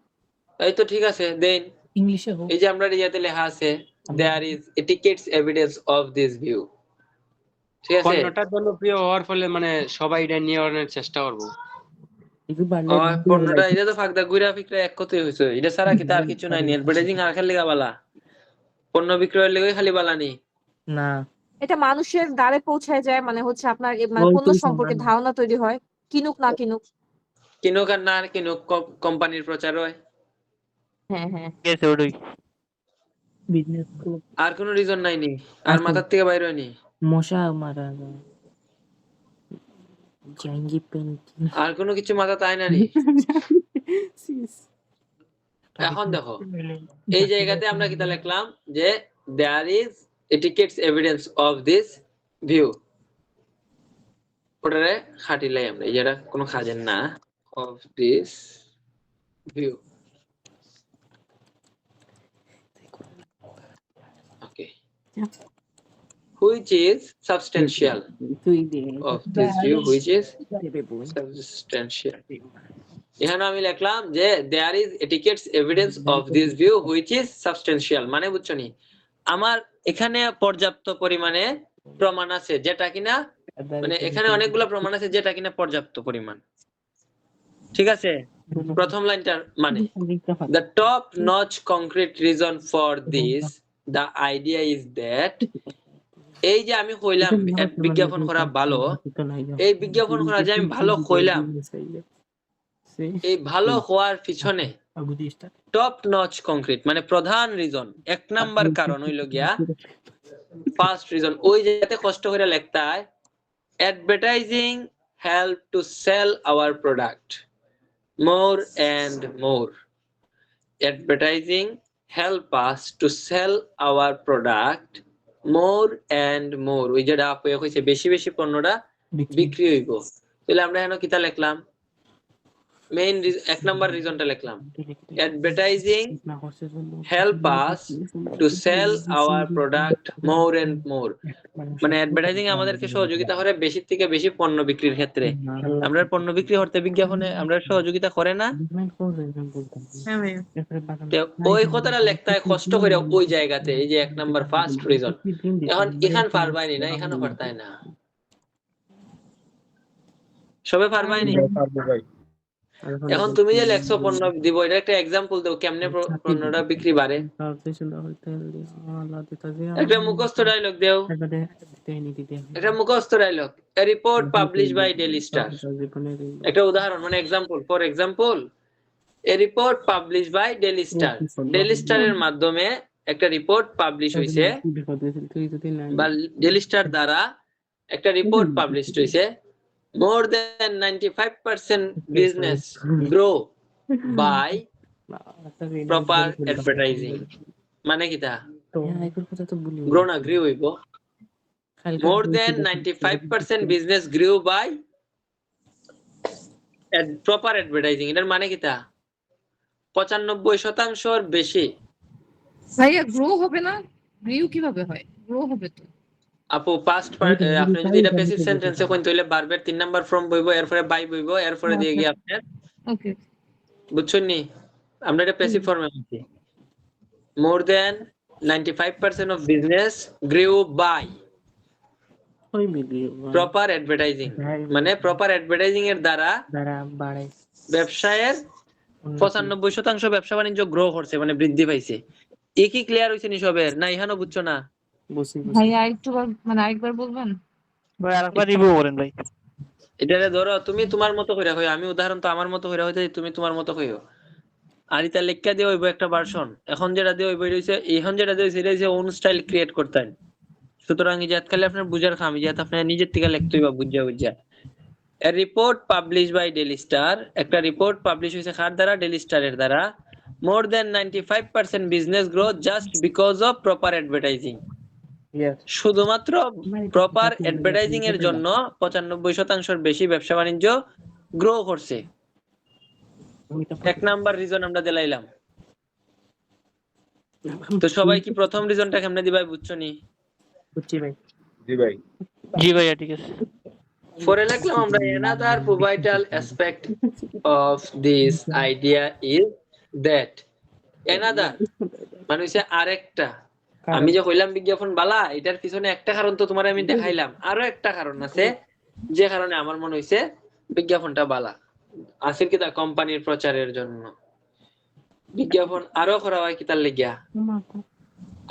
এই তো ঠিক আছে দেন ইংলিশে এই যে আমরা ইয়াতে লেখা আছে there is etiquette's evidence of this view ঠিক আছে পণ্যটা জনপ্রিয় হওয়ার ফলে মানে সবাই এটা নিয়ে আনার চেষ্টা করবো পণ্যটা এটা তো ফাকদা গুইরা ফিকরা এক কথাই হইছে এটা ছাড়া কি তার কিছু নাই অ্যাডভার্টাইজিং আর খালি বালা পণ্য বিক্রয়ের লাগি খালি বালা নেই না এটা মানুষের দ্বারে পৌঁছায় যায় মানে হচ্ছে আপনার মানে পণ্য সম্পর্কে ধারণা তৈরি হয় কিনুক না কিনুক কিনুক আর না কিনুক কোম্পানির প্রচার হয় হ্যাঁ ঠিক আছে ওটাই বিজনেস আর কোনো রিজন নাই নি আর মাথার থেকে বাইরে হয়নি মশা মারা জাঙ্গি পেন্টি আর কোনো কিছু মাথা তাই না নি এখন দেখো এই জায়গাতে আমরা কিতা লিখলাম যে there is etiquette's evidence of this view ওটারে খাটিলাই আমরা এই যেটা কোনো কাজের না of this view okay which is substantial of this view which is substantial এখানে আমি লিখলাম যে there is etiquette's evidence of this view which is substantial মানে বুঝছো নি আমার এখানে পর্যাপ্ত পরিমাণে প্রমাণ আছে যেটা কিনা মানে এখানে অনেকগুলো প্রমাণ আছে যেটা কিনা পর্যাপ্ত পরিমাণ ঠিক আছে প্রথম লাইনটা মানে the top notch concrete reason for this the idea is that এই যে আমি কইলাম বিজ্ঞাপন করা ভালো এই বিজ্ঞাপন করা যে আমি ভালো কইলাম এই ভালো হওয়ার পিছনে টপ নচ কংক্রিট মানে প্রধান রিজন এক নাম্বার কারণ হইল গিয়া ফার্স্ট রিজন ওই জায়গাতে কষ্ট করে লিখতে হয় advertising help to sell our product more and more advertising help us to sell our product more and more ওই যেটা আপনি কইছে বেশি বেশি পণ্যটা বিক্রি হইব তাহলে আমরা এখানে কিতা লিখলাম মেইন এক নাম্বার রিজনটা লিখলাম advertising help us to sell our product more and more মানে অ্যাডভার্টাইজিং আমাদেরকে সহযোগিতা করে বেশি থেকে বেশি পণ্য বিক্রির ক্ষেত্রে আমরা পণ্য বিক্রি করতে বিজ্ঞাপনে আমরা সহযোগিতা করে না ওই কথাটা লিখতে হয় কষ্ট করে ওই জায়গাতে এই যে এক নাম্বার ফার্স্ট রিজন এখন এখান পারবাইনি না এখানেও পারতাই না সবে পারবাইনি এখন তুমি যে লেখছো পণ্য দিব এটা একটা এক্সাম্পল দাও কেমনে পণ্যটা বিক্রি বাড়ে একটা মুখস্থ ডায়লগ দাও একটা মুখস্থ dialogue a report published by Daily Star একটা উদাহরণ মানে example for example a report publish by Daily Star. Daily স্টারের মাধ্যমে একটা রিপোর্ট পাবলিশ হয়েছে তুই যদি নাই বা ডেইলি স্টার দ্বারা একটা রিপোর্ট পাবলিশ হয়েছে। More than 95% business grow by proper advertising. মানে কিটা গ্রো না গ্রিউ হইব। More than 95% business grew by proper advertising. এটার মানে কিটা 95% বেশি। ভাইয়া গ্রো হবে না? গ্রিউ কিভাবে হয়? গ্রো হবে তো। আপু পাস্ট আপনি যদি এটা প্যাসিভ সেন্টেন্সে কইতে হইলে ভার্বের 3 নাম্বার ফর্ম বইব, এরপরে বাই বইব, এরপরে দিয়ে গিয়ে আপনার ওকে বুঝছেন নি? আমরা এটা প্যাসিভ ফর্মে বলছি। মোর than 95% of business grew by ওই ভিডিও প্রপার অ্যাডভার্টাইজিং। মানে প্রপার অ্যাডভার্টাইজিং এর দ্বারা দ্বারা বাড়ে ব্যবসায়ের 95% ব্যবসা বাণিজ্য গ্রো করছে, মানে বৃদ্ধি পাইছে। এ কি ক্লিয়ার হইছে নি সবের? না ইহানো বুঝছো না? বসি ভাইয়া একটু মানে আরেকবার বলবেন? ভাই আরেকবার রিভিউ করেন ভাই। এটারে ধরো তুমি তোমার মতো কইরা কইও, আমি উদাহরণ তো আমার মতো কইরা হইতে তুমি তোমার মতো কইও। আর এটা লেখা দিয়ে হইব একটা ভার্সন। এখন যেটা দিয়ে হইব হইছে এখন যেটা দিয়ে হইছে এটা হইছে ওন স্টাইল ক্রিয়েট করতেন। সুতরাং এই যে খালি আপনার বুঝার খামি যে আপনি নিজের থেকে লিখতে হইবা বুঝা। A report publish by Daily Star. একটা রিপোর্ট পাবলিশ হইছে কার দ্বারা? ডেইলি স্টারের দ্বারা। More than 95% business grow just because of proper advertising. শুধুমাত্র প্রপার অ্যাডভার্টাইজিং এর জন্য 95% বেশি ব্যবসা বাণিজ্য গ্রো করছে। এক নাম্বার রিজন আমরা দিলাইলাম। তো সবাই কি প্রথম রিজনটা কেমনে দিবাই বুঝছো নি? বুঝছি ভাই। জি ভাই। জি ভাইয়া ঠিক আছে। পরে লিখলাম আমরা another vital aspect of this idea is that another মানে হচ্ছে আরেকটা। আমি যে কইলাম বিজ্ঞাপন বালা, এটার পিছনে একটা কারণ তো তোমার আমি দেখাইলাম, আরো একটা কারণ আছে যে কারণে আমার মনে হইছে বিজ্ঞাপনটা বালা। আসির কি তা কোম্পানির প্রচারের জন্য বিজ্ঞাপন আরো করা হয় কি তার লাগিয়া,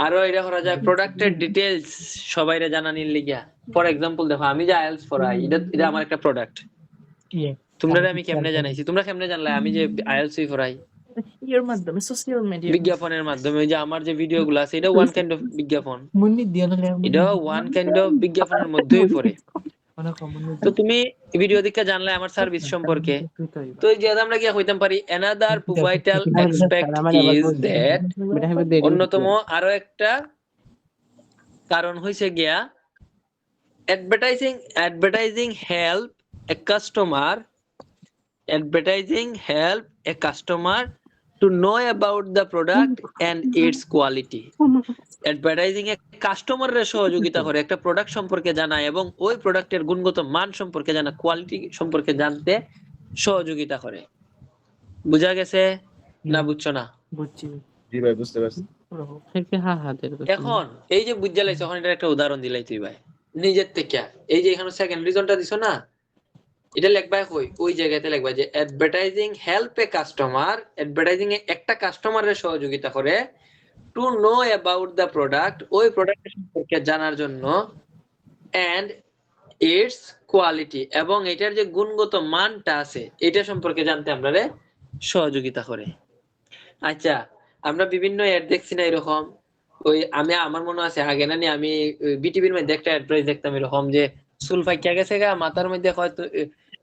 আরো এটা করা যায় প্রোডাক্টের ডিটেইলস সবাইরে জানানির লাগিয়া। ফর এক্সাম্পল দেখো আমি যে আইএলস পড়াই, এটা আমার একটা প্রোডাক্ট। তোমরা আমি কেমনে জানাইছি? তোমরা কেমনে জানলে আমি যে আইএলস পড়াই? এর মাধ্যমে সোশ্যাল মিডিয়া বিজ্ঞাপনের মাধ্যমে। ওই যে আমার যে ভিডিওগুলো আছে এটা ওয়ান কাইন্ড অফ বিজ্ঞাপন। এটা ওয়ান কাইন্ড অফ বিজ্ঞাপনের মধ্যেই পড়ে। তো তুমি ভিডিও দেখে জানলে আমার সার্ভিস সম্পর্কে। তো এই যে আমরা কি কইতাম পারি another vital aspect is that অন্যতম আরো একটা কারণ হইছে গিয়া advertising help a customer to know about the product and its quality. Advertising এ কাস্টমারের সহযোগিতা করে একটা প্রোডাক্ট সম্পর্কে জানা এবং ওই প্রোডাক্টের গুণগত মান সম্পর্কে জানা, কোয়ালিটি সম্পর্কে জানতে সহযোগিতা করে। বুঝা গেছে না বুঝছো না? বুঝছি। জি ভাই বুঝতে পারছি। এখন এই যে বুঝা লাইছো, এখন এটা একটা উদাহরণ দিলাই তুই ভাই নিজের থেকে। এই যে এখানে সেকেন্ড রিজনটা দিছো না, এটা লিখবা কই ওই জায়গাতে লিখবা যে অ্যাডভার্টাইজিং হেল্প এ কাস্টমার। অ্যাডভার্টাইজিং এ একটা কাস্টমারের সহযোগিতা করে to know about the product, ওই প্রোডাক্ট সম্পর্কে জানার জন্য, এন্ড ইটস কোয়ালিটি, এবং এটার যে গুণগত মানটা আছে এটা সম্পর্কে জানতে আমরা সহযোগিতা করে। আচ্ছা আমরা বিভিন্ন অ্যাড দেখছি না এরকম? ওই আমি আমার মনে আছে আগে না আমি বিটিভির মধ্যে একটা অ্যাডভার্টাইজ দেখতাম এরকম যে চুল ফাইকা গেছে গা মাথার মধ্যে হয়তো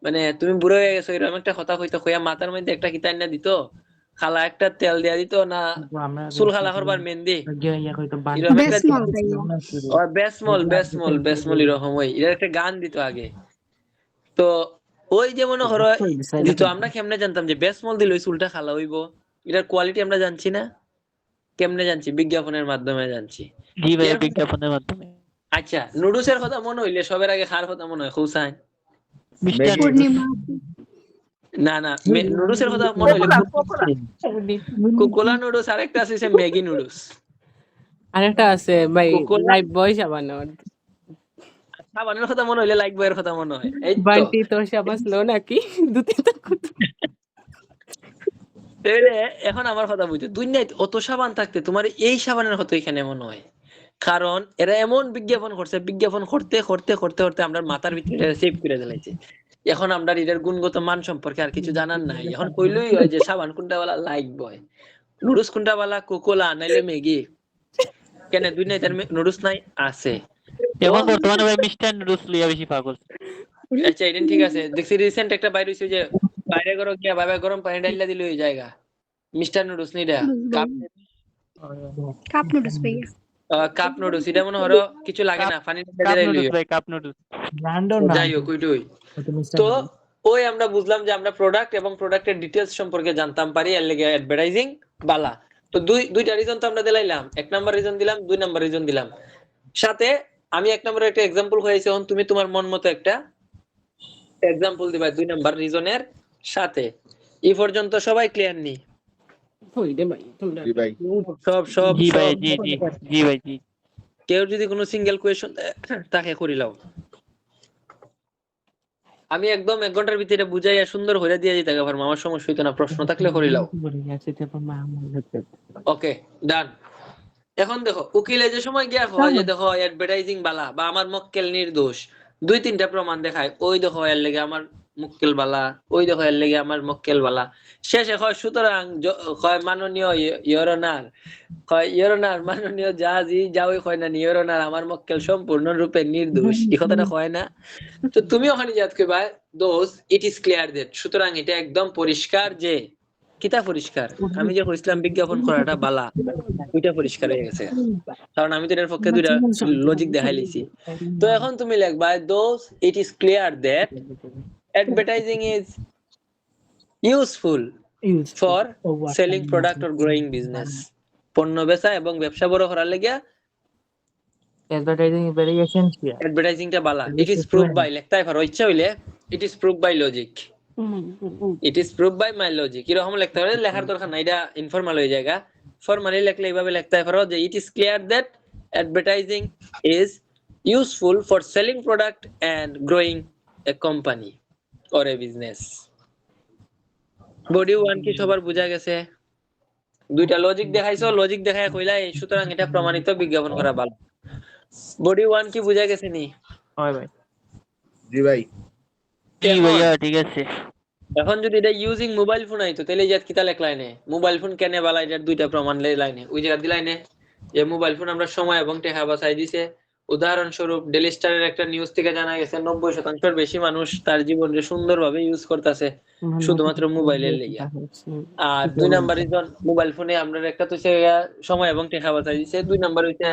মানে তুমি বুড়ো হয়ে গেছো এরকম একটা কথা কইতো, কইয়া মাথার মধ্যে একটা কিতান না দিত, খালা একটা তেল দিয়া দিত না, চুল খালা করবার মেহেন্দি বেসমল এরকম। ওই এর একটা গান দিত আগে। তো ওই যে মনে করো দিত, আমরা কেমনে জানতাম যে বেসমল দিলে ওই চুলটা খালা হইব? এটার কোয়ালিটি আমরা জানছি না। কেমনে জানছি? বিজ্ঞাপনের মাধ্যমে জানছি। জি ভাই বিজ্ঞাপনের মাধ্যমে। আচ্ছা নুডলসের কথা মনে হইলে সবার আগে কার কথা মনে হয়? খুসাইন? না না, নুডলসের কথা মনে হইলে কোকোলা নুডলস, আরেকটা আছে ম্যাগি নুডলস, আরেকটা আছে ভাই লাইফ বয় সাবানোর। সাবানের কথা মনে হইলে লাইক বয়ের কথা মনে হয়। এই তো বান্টি তো সাবান লো নাকি দুতে তো এখন আমার কথা বুঝছো, দুনিয়ায় অত সাবান থাকতে তোমার এই সাবানের কথা এখানে মনে হয়, কারণ এরা এমন বিজ্ঞাপন করছে, বিজ্ঞাপন করতে করতে করতে করতে আমরা মাথার ভিতরে সেভ করে দিলাইছে। এখন আমরা এটার গুণগত মান সম্পর্কে আর কিছু জানার নাই, এখন কইলই হয় যে সাবান কোনটা वाला লাইক বয়, নুডলস কোনটা वाला কোকোলা নাইলে ম্যাগি, কেন দুই নাই তার নুডলস নাই আছে। এখন বর্তমানে ভাই মিস্টার নুডলস লিয়া বেশি পাগল। আচ্ছা এটা ঠিক আছে, দেখছি রিসেন্ট একটা বাইরে হইছে যে বাইরে করো গিয়া ভাবে গরম পানি ঢাইলা দিলে ওই জায়গা mister noodles Nida cup noodles ভাইয়া। কাপ নুডলস এটা মনে হলো কিছু লাগে না, পানি ঢাইলা কাপ দিলেই নুডলস ভাই, কাপ নুডলস। ব্র্যান্ডও না যাই হোক ওইটাই। তো ওই আমরা বুঝলাম যে আমরা প্রোডাক্ট এবং প্রোডাক্টের ডিটেইলস সম্পর্কে জানতাম পারি, এর লাগি অ্যাডভার্টাইজিং বালা। তো দুইটা রিজন তো আমরা দিলাইলাম, এক নাম্বার রিজন দিলাম, দুই নাম্বার রিজন দিলাম, সাথে আমি এক নম্বরে একটা एग्जांपल হয়েছে, এখন তুমি তোমার মন মতো একটা एग्जांपल দিবা দুই নাম্বার রিজনের সাথে। এই পর্যন্ত সবাই ক্লিয়ার নি? ওই রে ভাই তোমরা জি ভাই। সব সব জি ভাই, সব। জি জি জি ভাই জি। কেউ যদি কোনো সিঙ্গেল কোয়েশ্চন তাকে করিলাও, আমি একদম 1 ঘন্টার ভিতরে বুঝাইয়া সুন্দর হইরা দিয়ে দিতে পারবো, আমার সমস্যা হইতো না, প্রশ্ন থাকলে করিলাও। ওকে ডান। এখন দেখো উকিলে যে সময় গিয়া হয় যে দেখো অ্যাডভার্টাইজিং বালা বা আমার মক্কেল নির্দোষ, 2-3টা প্রমাণ দেখায়, ওই দেখো এর লাগি আমার মক্কেল বালা, ওই দেখো এর লাগি আমার মক্কেল বালা, শেষে হয় সুতরাং হয় মাননীয় ইওর অনার, হয় ইওর অনার মাননীয় জাজি যাওই হয় না ইওর অনার আমার মক্কেল সম্পূর্ণরূপে নির্দোষ, এই কথাটা হয় না? তো তুমি ওখানে যাত কইবা দোস ইট ইজ ক্লিয়ার দ্যাট, সুতরাং এটা একদম পরিষ্কার যে কিতা পরিষ্কার, আমি যে কইছিলাম বিজ্ঞাপন করাটা বালা, ওইটা পরিষ্কার হয়ে গেছে, কারণ আমি তো এর পক্ষে দুইটা লজিক দেখাই লিছি। তো এখন তুমি লিখবা thus it is clear that advertising is useful for selling product or growing business, পণ্য বেচা এবং ব্যবসা বড় করার লাগিয়া অ্যাডভার্টাইজিং ইজ ভেরি এসেনশিয়াল। অ্যাডভার্টাইজিংটা বালা। ইট ইজ প্রুভ বাই, লিখতাই পারো ইচ্ছা হইলে, it is prove by logic, it is prove by my logic, এরকম লিখতে পারো, লেখার দরকার নাই, এটা ইনফর্মাল হয়ে জায়গা। ফর্মালি লিখলে এইভাবে লিখতে পারো যে it is clear that advertising is useful for selling product and growing a company or a business. Body 1 কি সবার বোঝা গেছে? দুইটা লজিক দেখাইছো, লজিক দেখায় কইলা সুতরাং এটা প্রমাণিত বিজ্ঞাপন করা ভালো। বডি 1 কি বোঝা গেছে নি? হয় ভাই। জি ভাই। জি ভাইয়া ঠিক আছে। এখন যদি এটা ইউজিং মোবাইল ফোন আইতো তাহলে ইয়াত কিতা লেখলাইনে মোবাইল ফোন কেনে বালা, এটার দুইটা প্রমাণ লাইনে ওই জায়গা দিলাইনে যে মোবাইল ফোন আমরা সময় এবং টাকা বাঁচাই দিছে। উদাহরণস্বরূপ ডেইলি স্টারের একটা নিউজ থেকে জানা গেছে 90% বেশি মানুষ তার জীবনে সুন্দরভাবে ইউজ করতেছে শুধুমাত্র মোবাইলের লাগিয়া। আর দুই নাম্বার রিজন মোবাইল ফোনে আমরা একটা তো সময় এবং টাকা বাঁচাই দিছে, দুই নাম্বার হইছে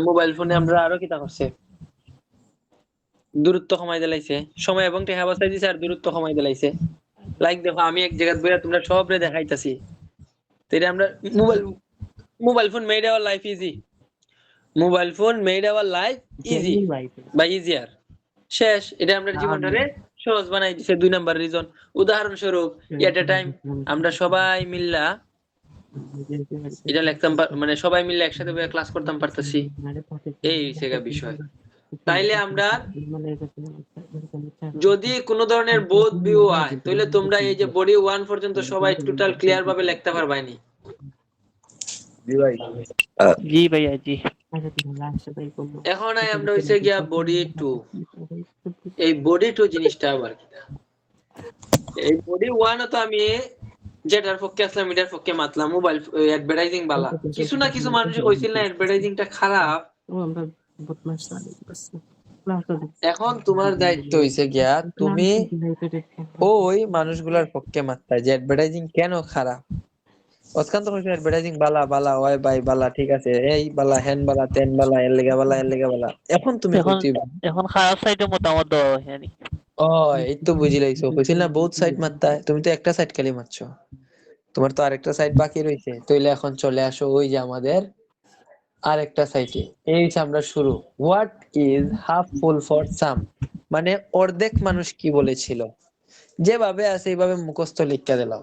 মোবাইল ফোনে আমরা আরো কিতা করছে, দূরত্ব কমাই দিলাইছে, সময় এবং টাকা বাঁচাই দিছে আর দূরত্ব কমাই দিলাইছে। লাইক দেখো আমি এক জায়গায় বইয়া তোমরা সবরে দেখাইতাছি, তো এটা আমরা mobile phone made our life easy, mobile phone made our life easy বা ইজিয়ার, শেষ। এটা আমরা জীবনটারে সহজ বানাই দিছে, দুই নাম্বার রিজন। উদাহরণস্বরূপ এট এ টাইম আমরা সবাই মিল্লা এটা লিখতাম, মানে সবাই মিলে একসাথে বসে ক্লাস করতাম পারতাছি, এই সেগা বিষয়। তাইলে আমরা যদি কোনো ধরনের বোধ ভিউ হয় তাহলে তোমরা এই যে বডি 1 পর্যন্ত সবাই টোটাল ক্লিয়ার ভাবে লিখতে পারবাইনি? জি ভাই। জি ভাইয়া জি। এখন আমরা হইছে গিয়া বডি 2। এই বডি 2 জিনিসটা আবার কি? এই বডি 1 তো আমি যেটার পক্ষে আসলাম এটার পক্ষে মাতলাম, মোবাইল অ্যাডভার্টাইজিং বালা। কিছু না কিছু মানুষ কইছিল না অ্যাডভার্টাইজিংটা খারাপ। এখন তোমার দায়িত্ব হইছে গিয়া তুমি ওই মানুষগুলোর পক্ষে মাত্রা যে অ্যাডভার্টাইজিং কেন খারাপ। অস্কান্ত কইছে অ্যাডভার্টাইজিং বালা বালা ওই ভাই বালা, ঠিক আছে, এই বালা হেন বালা তেন বালা এর লাগা বালা এর লাগা বালা। এখন তুমি কইতিবা এখন খারাপ সাইডে মতামত দাও জানি। ও এই তো বুঝি লাইছো, কইছিল না বহুত সাইড মারতা, তুমি তো একটা সাইড খালি মারছো, তোমার তো আরেকটা সাইড বাকি রইছে। তাইলে এখন চলে আসো ওই যে আমাদের আরেকটা সাইডে। এই যে আমরা শুরু, what is half full for some, মানে অর্ধেক মানুষ কি বলেছিল, যেভাবে আছে এইভাবে মুখস্থ লিখতে দিলাম।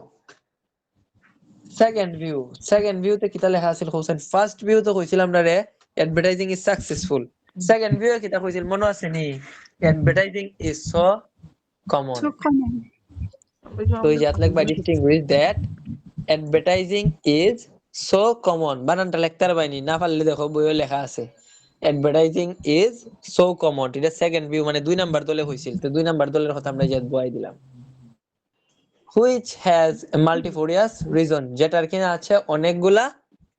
সেকেন্ড ভিউতে কিতা লেখা আছিল হোসেন? ফার্স্ট ভিউ তো কইছিলাম না রে advertising is successful, second view কিতা কইছিল মনে আছে নি? Advertising is so common. তো এই যে আতলাক by distinguish that advertising is so common, বানানটা লিখতে পারবাইনি, না পারলে দেখো বইয়ে লেখা আছে অ্যাডভার্টাইজিং ইজ সো কমন, এটা সেকেন্ড ভিউ মানে 2 নাম্বার দলে হইছিল, তো 2 নাম্বার দলের কথা আমরা যে বয় দিলাম। হুইচ হ্যাজ মাল্টিফোরিয়াস রিজন, যেটার কিনা আছে অনেকগুলা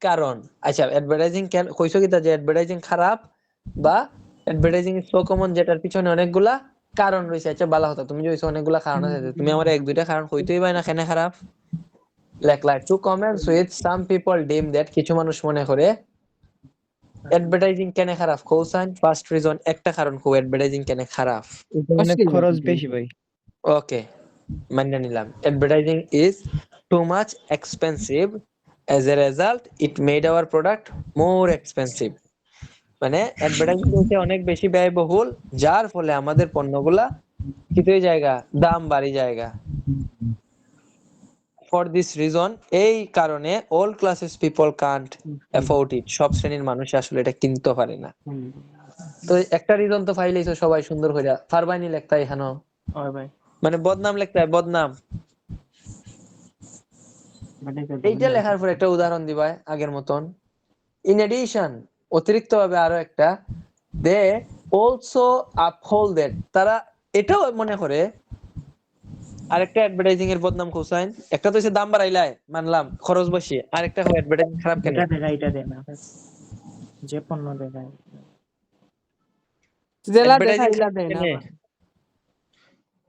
কারণ। আচ্ছা অ্যাডভার্টাইজিং কেন কইছো কি তা যে অ্যাডভার্টাইজিং খারাপ বা অ্যাডভার্টাইজিং ইজ সো কমন যেটার পিছনে অনেকগুলা কারণ রয়েছে। আচ্ছা ভালো কথা, তুমি যে কইছো অনেকগুলা কারণ আছে, তুমি আমার এক দুইটা কারণ কইতেই পাই না কেন খারাপ লেখলা। Two comments with some people deem that, কিছু মানুষ মনে করে অ্যাডভার্টাইজিং কেন খারাপ। কোসাইন ফার্স্ট রিজন, একটা কারণ কো অ্যাডভার্টাইজিং কেন খারাপ। অনেক খরচ বেশি ভাই। ওকে মান্য নিলাম। Advertising is too much expensive, as a result it made hour product more expensive. মানে অ্যাডভার্টাইজিং হচ্ছে অনেক বেশি ব্যয়বহুল, যার ফলে আমাদের পণ্যগুলা কিছুই জায়গা দাম বাড়ি জায়গা। ফর দিস রিজন, এই কারণে all classes people Kant afford it, সব শ্রেণীর মানুষ আসলে এটা কিনতে পারে না। তো একটা রিজন তো ফাইলেইছো সবাই সুন্দর কইরা, ফারবাইনি লেখতা এখানো ওই ভাই মানে বদনাম লেখতা হয়, বদনাম। এইটা লেখার পর একটা উদাহরণ দিবা আগের মতন। ইন এডিশন, অতিরিক্ত ভাবে আরো একটা, দে অলসো আপহোল্ড দ্যাট, তারা এটাও মনে করে আরেকটা অ্যাডভার্টাইজিং এর বদনাম কোসাইন। একটা তো হচ্ছে দাম বাড়াইলাই মানলাম খরচ বেশি, আরেকটা হয় অ্যাডভার্টাইজিং খারাপ কেন। এটা দে না যে পণ্য দেখায় জেলা Advertising দেখাইলা খারাপ দেয় না কেনে? আবার।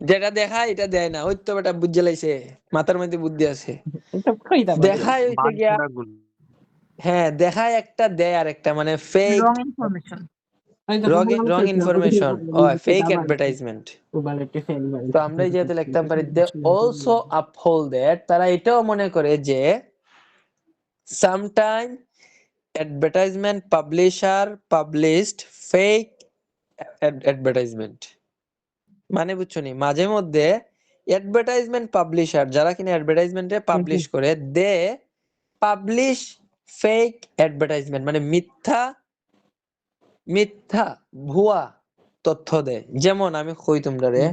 যেটা দেখায় এটা দেয় না, ওই তো বেটা বুঝে লাইছে, মাথার মধ্যে বুদ্ধি আছে। এটা কইতা পারে। দেখায় হইছে গিয়া, হ্যাঁ দেখায় একটা দেয় আরেকটা, মানে ফেক রং ইনফরমেশন। আমি তো রং ইনফরমেশন ও ফেক অ্যাডভার্টাইজমেন্ট। তো আমরা এই যেতে লিখতাম পারি দে অলসো আপহোল্ড দ্যাট, তারা এটাও মনে করে যে sometime advertisement publisher published fake advertisement. মানে বুঝছো নি, মাঝে মধ্যে অ্যাডভার্টাইজমেন্ট পাবলিশার যারা কিনা অ্যাডভার্টাইজমেন্টে পাবলিশ করে, দে পাবলিশ ফেক অ্যাডভার্টাইজমেন্ট, মানে মিথ্যা মিথ্যা ভুয়া তথ্য দেয়। যেমন আমি কই তোমরা রে,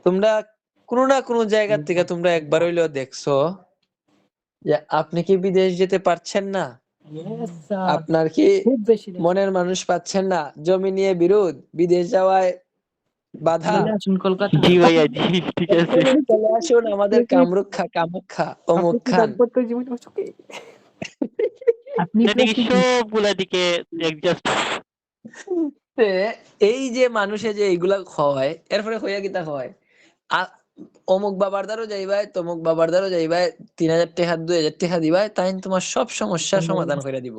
তোমরা কোনো না কোনো জায়গা থেকে তোমরা একবার হইলেও দেখছো যে আপনি কি বিদেশ যেতে পারছেন না, আপনার কি খুব বেশি মনের মানুষ পাচ্ছেন না, জমি নিয়ে বিরোধ, বিদেশ যাওয়ায় বাধা, আসুন কলকাতা জি ভাইয়া জি, ঠিক আছে। চলে আসুন আমাদের কামাখ্যা অমুক খান। আপনি এটা কি সবগুলা দিকে অ্যাডজাস্ট। তে এই যে মানুষে যে এইগুলা হয়, এরপরে হইয়া কিতা হয়, অমুক বাবার দ্বারও যাইবাই তমুক বাবার দ্বারও যাইবাই, 3000 টাকা 2000 টাকা দিবাই, তাই তোমার সব সমস্যার সমাধান করে দিব।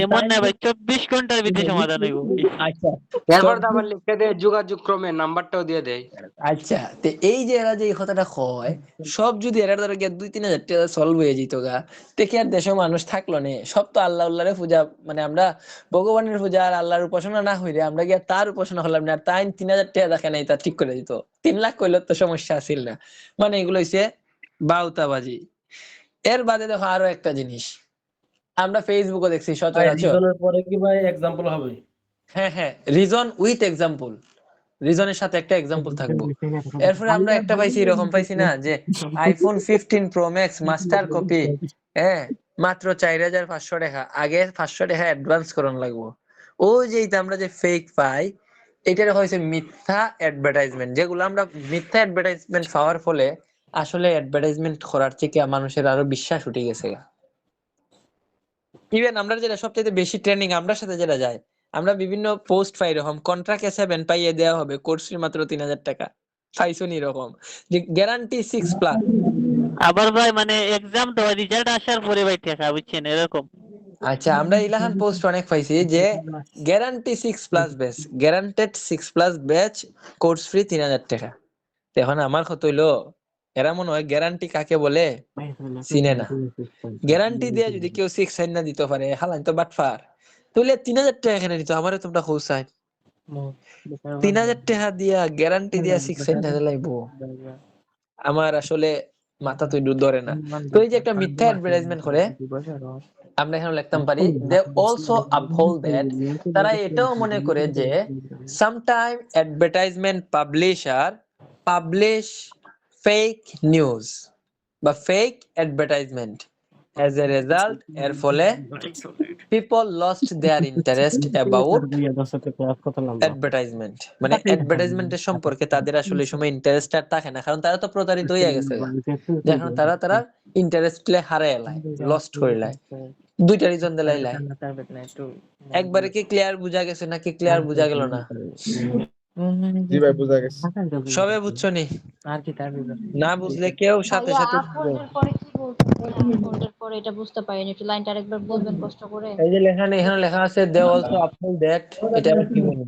এমন না ভাই, 24 ঘন্টার ভিতরে সমাধান হইব। আচ্ছা এরপর তো আবার লিখে দেয় যোগাযোগ ক্রমে নাম্বারটাও দিয়ে দেয়। আচ্ছা, তো এই যে এরা যে এই কথাটা কয়, সব যদি এরা ধরে গিয়ে 2-3000 টাকা সলভ হয়ে যেত গা, তে কি আর দেশে মানুষ থাকলো নে? সব তো আল্লাহ উল্লাহরে পূজা, মানে আমরা ভগবানের পূজা আর আল্লাহর উপাসনা না হইলে আমরা গিয়া তার উপাসনা হলাম না, আর তাই 3000 টাকা দেখে নাই তা ঠিক করে দিত। 3 লাখ কইলে তো সমস্যা আছিল না। মানে এগুলো হইছে বাউতাবাজি। এর বাদে দেখো আরো একটা জিনিস আমরা ফেসবুকে দেখছি সচরাচর। পরে কি ভাই एग्जांपल হবে? হ্যাঁ হ্যাঁ, রিজন উইথ এক্সাম্পল, রিজনের সাথে একটা এক্সাম্পল থাকবো। এরপরে আমরা একটা পাইছি, এরকম পাইছি না যে iPhone 15 pro max master copy, হ্যাঁ মাত্র 4500 টাকা, আগে 500 টাকা অ্যাডভান্স করন লাগবো। ও যে আমরা যে ফেক পাই, এটার হয়েছে মিথ্যা অ্যাডভার্টাইজমেন্ট, যেগুলো আমরা মিথ্যা অ্যাডভার্টাইজমেন্ট পাওয়ার ফলে আসলে অ্যাডভার্টাইজমেন্ট করার থেকে মানুষের আরো বিশ্বাস উঠে গেছে। ইভেন আমরা যেটা সবচেয়ে বেশি ট্রেন্ডিং আমরা সাথে যেটা যায়, আমরা বিভিন্ন পোস্ট পাই এরকম কন্ট্রাক্ট S7 পাইয়ে দেওয়া হবে কোর্স ফি মাত্র 3000 টাকা, পাইছো নি এরকম যে গ্যারান্টি 6+। আবার ভাই মানে এক্সাম তো রেজাল্ট আসার পরে ভাই টাকা বুঝছেন এরকম। আচ্ছা আমরা ইলাহান পোস্ট অনেক পাইছি যে guarantee 6+ batch, guaranteed 6+ batch course free 3000 টাকা। এখন আমার কত হইলো, এরা মনে হয় গ্যারান্টি কাকে বলে চিনে না। গ্যারান্টি দিয়ে যদি কেউ 6 সাইন না দিতে পারে, হালান তো বাটফার। তাহলে 3000 টাকা এখানে দিত, আমারে তোমরা খোঁসাই 3000 টাকা দিয়া গ্যারান্টি দিয়া 6 সাইন না লাগবো। আমার আসলে মাথা তো ধরে না। তো এই যে একটা মিথ্যা অ্যাডভার্টাইজমেন্ট করে, আমরা এখানে লিখতাম পারি দে অলসো আপহোল্ড দ্যাট, তারা এটাও মনে করে যে sometime advertisement publisher publish fake news বা fake advertisement, As a result, এর ফলে people lost their interest about advertisement, মানে অ্যাডভার্টাইজমেন্টের সম্পর্কে তাদের আসলে এই সময় ইন্টারেস্ট আর থাকে না, কারণ তারা তো প্রতারিত হয়ে গেছে গা। এখন তারা ইন্টারেস্ট হারায় লাই, লস্ট করে লাই। দুইটা রিজন দিলাই লাই। একবারে কি ক্লিয়ার বুঝা গেছে নাকি ক্লিয়ার বুঝা গেল না? জি ভাই বুঝা গেছে। সবে বুঝছো নি? আর কি তার ভিতর না বুঝলে কেউ সাথে ভাইয়া সাথে আপহোল্ডের পরে কি বলতে আপহোল্ডের পরে এটা বুঝতে পারিনি, একটু লাইনটা আরেকবার বলবেন কষ্ট করে। এই যে এখানে লেখা আছে they also uphold that, এটা আবার কি বলবো?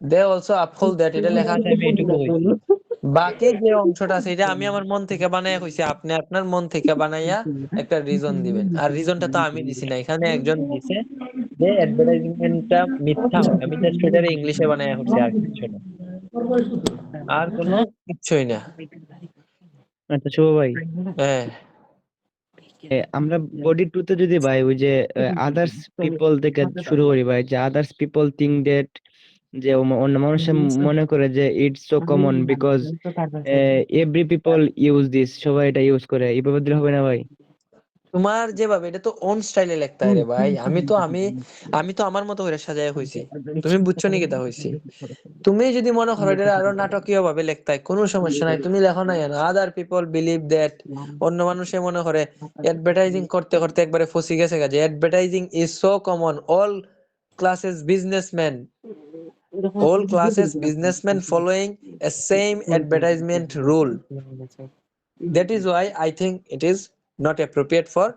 they also uphold that, এটা লেখা আছে, আমি এইটুকু হইছি। বাকি যে অংশটা আছে এটা আমি আমার মন থেকে বানায়া কইছি, আপনি আপনার মন থেকে বানাইয়া একটা রিজন দিবেন। আর রিজনটা তো আমি দিছি না, এখানে একজন দিছে যে অ্যাডভার্টাইজমেন্টটা মিথ্যা হয়। আমি জাস্ট এটারে ইংলিশে বানায়া করছি, আর কিছু না, আর কোনো কিছুই না। আচ্ছা শুভ ভাই, হ্যাঁ আমরা বডি টু তে যদি ভাই ওই যে আদার্স পিপল থেকে শুরু করি ভাই, যে আদার্স পিপল থিঙ্ক দ্যাট, যে অন্য মানুষে মনে করে যে it's so common because every people use this, সবাই এটা ইউজ করে, এইভাবে দিলে হবে না ভাই? তোমার যেভাবে, এটা তো অন স্টাইলে লিখতে হয় রে ভাই। আমি তো আমার মতো করে সাজায় হইছি, তুমি বুঝছো নি কেটা হইছি। তুমি যদি মনে করো এটা আরো নাটকীয় ভাবে লিখতে হয়, কোনো সমস্যা নাই, তুমি লেখো না কেন আদার পিপল বিলিভ দ্যাট, অন্য মানুষে মনে করে অ্যাডভার্টাইজিং করতে করতে একবারে ফসি গেছে যে advertising is so common, all classes businessman following a same advertisement rule. That is why I think it is not appropriate for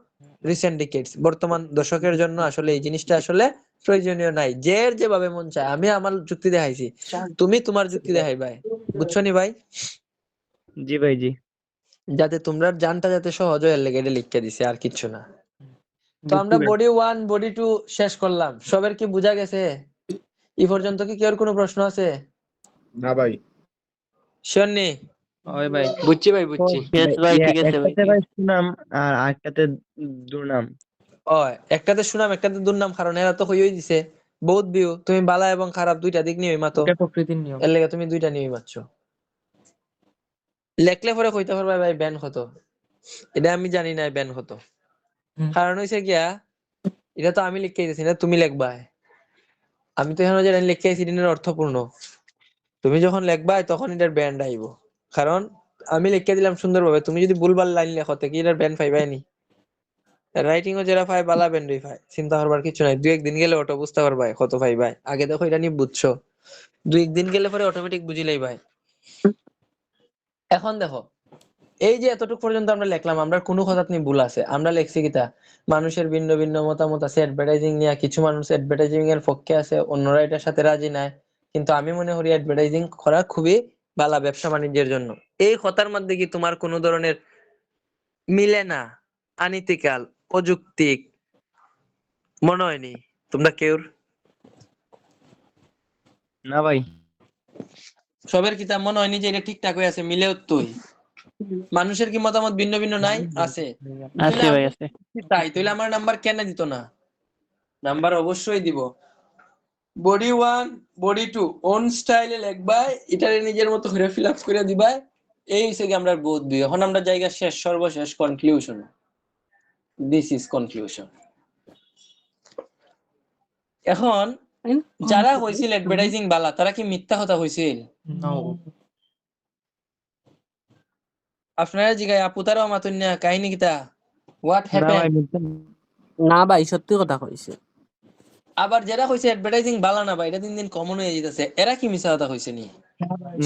recent decades. বর্তমান দশকের জন্য আসলে এই জিনিসটা আসলে প্রয়োজনীয় নাই। যে যেভাবে মন চায়, আমি আমার যুক্তি দেখাইছি, তুমি তোমার যুক্তি দেখাই ভাই, বুঝছো নি ভাই? জি ভাই জি। যাতে তোমরা জানটা যাতে সহজ হয় এর লেগে এটা লিখে দিছে, আর কিছু না। তো আমরা বডি 1 বডি 2 শেষ করলাম, সবার কি বুঝা গেছে এই পর্যন্ত? কি কেউ কোনো প্রশ্ন আছে? না ভাই। শিওর নি? ওই ভাই বুঝছি ভাই বুঝছি। Yes ভাই, ঠিক আছে ভাই। একটাতে ভাই সুনাম আর আরেকটাতে দুর্নাম। ও একটাতে সুনাম একটাতে দুর্নাম, কারণ এরা তো হইই দিছে বহুত ভিউ। তুমি বালা এবং খারাপ দুইটা দিক নিয়ে মাতো, এটা প্রকৃতির নিয়ম। এর লেগে তুমি দুইটা নিয়ে মারছো। লেখলে পরে কইতে পারবা ভাই ব্যান হতো, এটা আমি জানি না ব্যান হতো। কারণ হইছে গিয়া, এটা তো আমি লিখে দিছি না, তুমি লিখবা। আমি তো এখানে যেটা লিখে আইছি এটার অর্থপূর্ণ, তুমি যখন লিখবা তখন এটার ব্যান্ড আইব। কারণ আমি লিখে দিলাম সুন্দরভাবে, তুমি যদি ভুলভাল লাইন লেখো তো কি এটার ব্যান্ড পাইবাই নি? রাইটিং ও যারা পায় বালা ব্যান্ডই পায়, চিন্তা করবার কিছু নাই। 2-1 দিন গেলে অটো বুঝতে পারবা কত পাইবাই। আগে দেখো এটা নিয়ে বুঝছো, 2-1 দিন গেলে পরে অটোমেটিক বুঝিলেই ভাই। এখন দেখো, এই যে এতটুকু পর্যন্ত আমরা লিখলাম, আমরা কোনো কথা নিয়ে ভুল আছে? আমরা লিখছি কিতা, মানুষের ভিন্ন ভিন্ন মতামত আছে অ্যাডভার্টাইজিং নিয়ে। কিছু মানুষ অ্যাডভার্টাইজিং এর পক্ষে আছে, অন্যরা এটার সাথে রাজি নাই। কিন্তু আমি মনে করি অ্যাডভার্টাইজিং করা খুবই ভালো ব্যবসা বাণিজ্যের জন্য। এই কথার মধ্যে কি তোমার কোনো ধরনের মিলে না, আনীতিকাল, অযৌক্তিক মনে হয়নি তোমরা কেউ? না ভাই। সবের কিতা মনে হয়নি যে এটা ঠিকঠাক হয়ে আছে, মিলেও তুই? মানুষের কি মতামত ভিন্ন ভিন্ন নাই? আছে। আছে ভাই আছে। তাই তাহলে আমার নাম্বার কেন দিত না? নাম্বার অবশ্যই দিব। বডি 1 বডি 2 অন স্টাইলে লিখবা, এটারে নিজের মতো করে ফিল আপ করে দিবা। এই হইছে কি আমরা বোধ দিই। এখন আমরা জায়গা শেষ, সর্বশেষ কনক্লুশন। This is conclusion. এখন যারা হইছিল অ্যাডভার্টাইজিং বালা, তারা কি মিথ্যা কথা হইছিল? আপনারা জিগায় আপু তারাও মাতুন না, কাহিনী কিতা? What happen? না ভাই সত্যি কথা কইছে। আবার যারা কইছে অ্যাডভার্টাইজিং বালা না ভাই, এটা দিন দিন কমন হয়ে যাইতেছে, এরা কি মিছা কথা কইছে নি?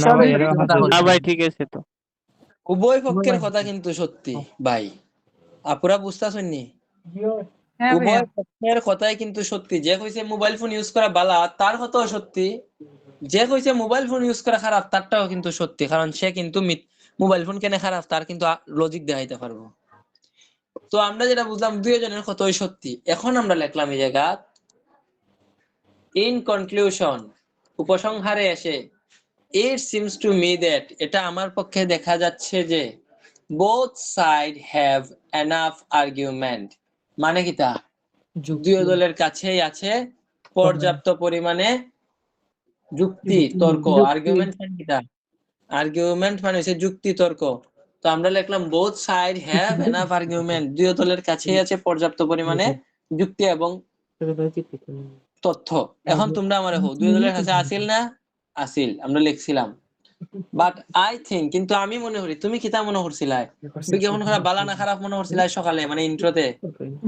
না ভাই এরা না ভাই ঠিক আছে তো। উভয় পক্ষের কথা কিন্তু সত্যি ভাই, আপুরা বুঝতাছেন নি? উভয় পক্ষের কথাই কিন্তু সত্যি। যে কইছে মোবাইল ফোন ইউজ করা বালা, তার কথাও সত্যি। যে কইছে মোবাইল ফোন ইউজ করা খারাপ, তারটাও কিন্তু সত্যি। কারণ সে কিন্তু মোবাইল ফোন কেন খারাপ তার কিন্তু লজিক দেখাইতে পারবো। তো আমরা যেটা বুঝলাম, দুইজনের কথাই সত্যি। এখন আমরা লিখলাম এই জায়গা, ইন কনক্লুশন, উপসংহারে এসে, it seems to me that, এটা আমার পক্ষে দেখা যাচ্ছে যে, both side have enough argument, মানে কিতা, দুই দলের কাছেই আছে পর্যাপ্ত পরিমাণে যুক্তি তর্ক। আর্গুমেন্ট মানে কিতা? আর্গুমেন্ট মানে হচ্ছে যুক্তি তর্ক। তো আমরা লিখলাম both side have enough argument, দুই দলের কাছেই আছে পর্যাপ্ত পরিমাণে যুক্তি এবং তথ্য। এখন তোমরা আমারে হো দুই দলের কাছে আসিল না আসিল আমরা লিখছিলাম, বাট আই থিংক, কিন্তু আমি মনে করি, তুমি কিতা মনে করছিলাই? তুমি কেমন খারাপ বালা না খারাপ মনে করছিলাই সকালে মানে ইন্ট্রোতে?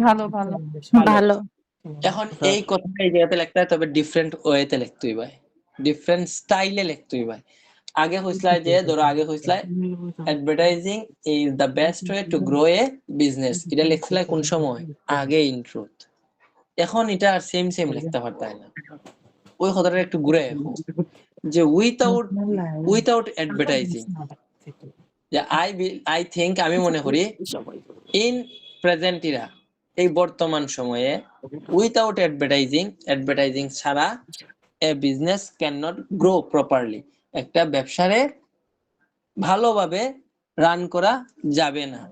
ভালো ভালো। ভালো। এখন এই কথাটা এই জায়গাতে লিখতে হয়, তবে ডিফারেন্ট ওয়েতে লিখতে হইবে, ডিফারেন্ট স্টাইলে লিখতে হইবে। আগে হইছলাই যে ধরো আগে হইছলাই advertising is the best way to grow a business, এটা লিখছিলাই কোন সময়? আগে ইন্ট্রোত। এখন এটা আর সেম সেম লিখতে পারতাই না, ওই কথাটা একটু ঘুরে দেখো যে উইথাউট অ্যাডভার্টাইজিং, যে আই থিংক, আমি মনে করি ইন প্রেজেন্ট ইরা, এই বর্তমান সময়ে উইথাউট অ্যাডভার্টাইজিং ছাড়া এ business can not grow properly, একটা ব্যবসারে ভালোভাবে রান করা যাবে না।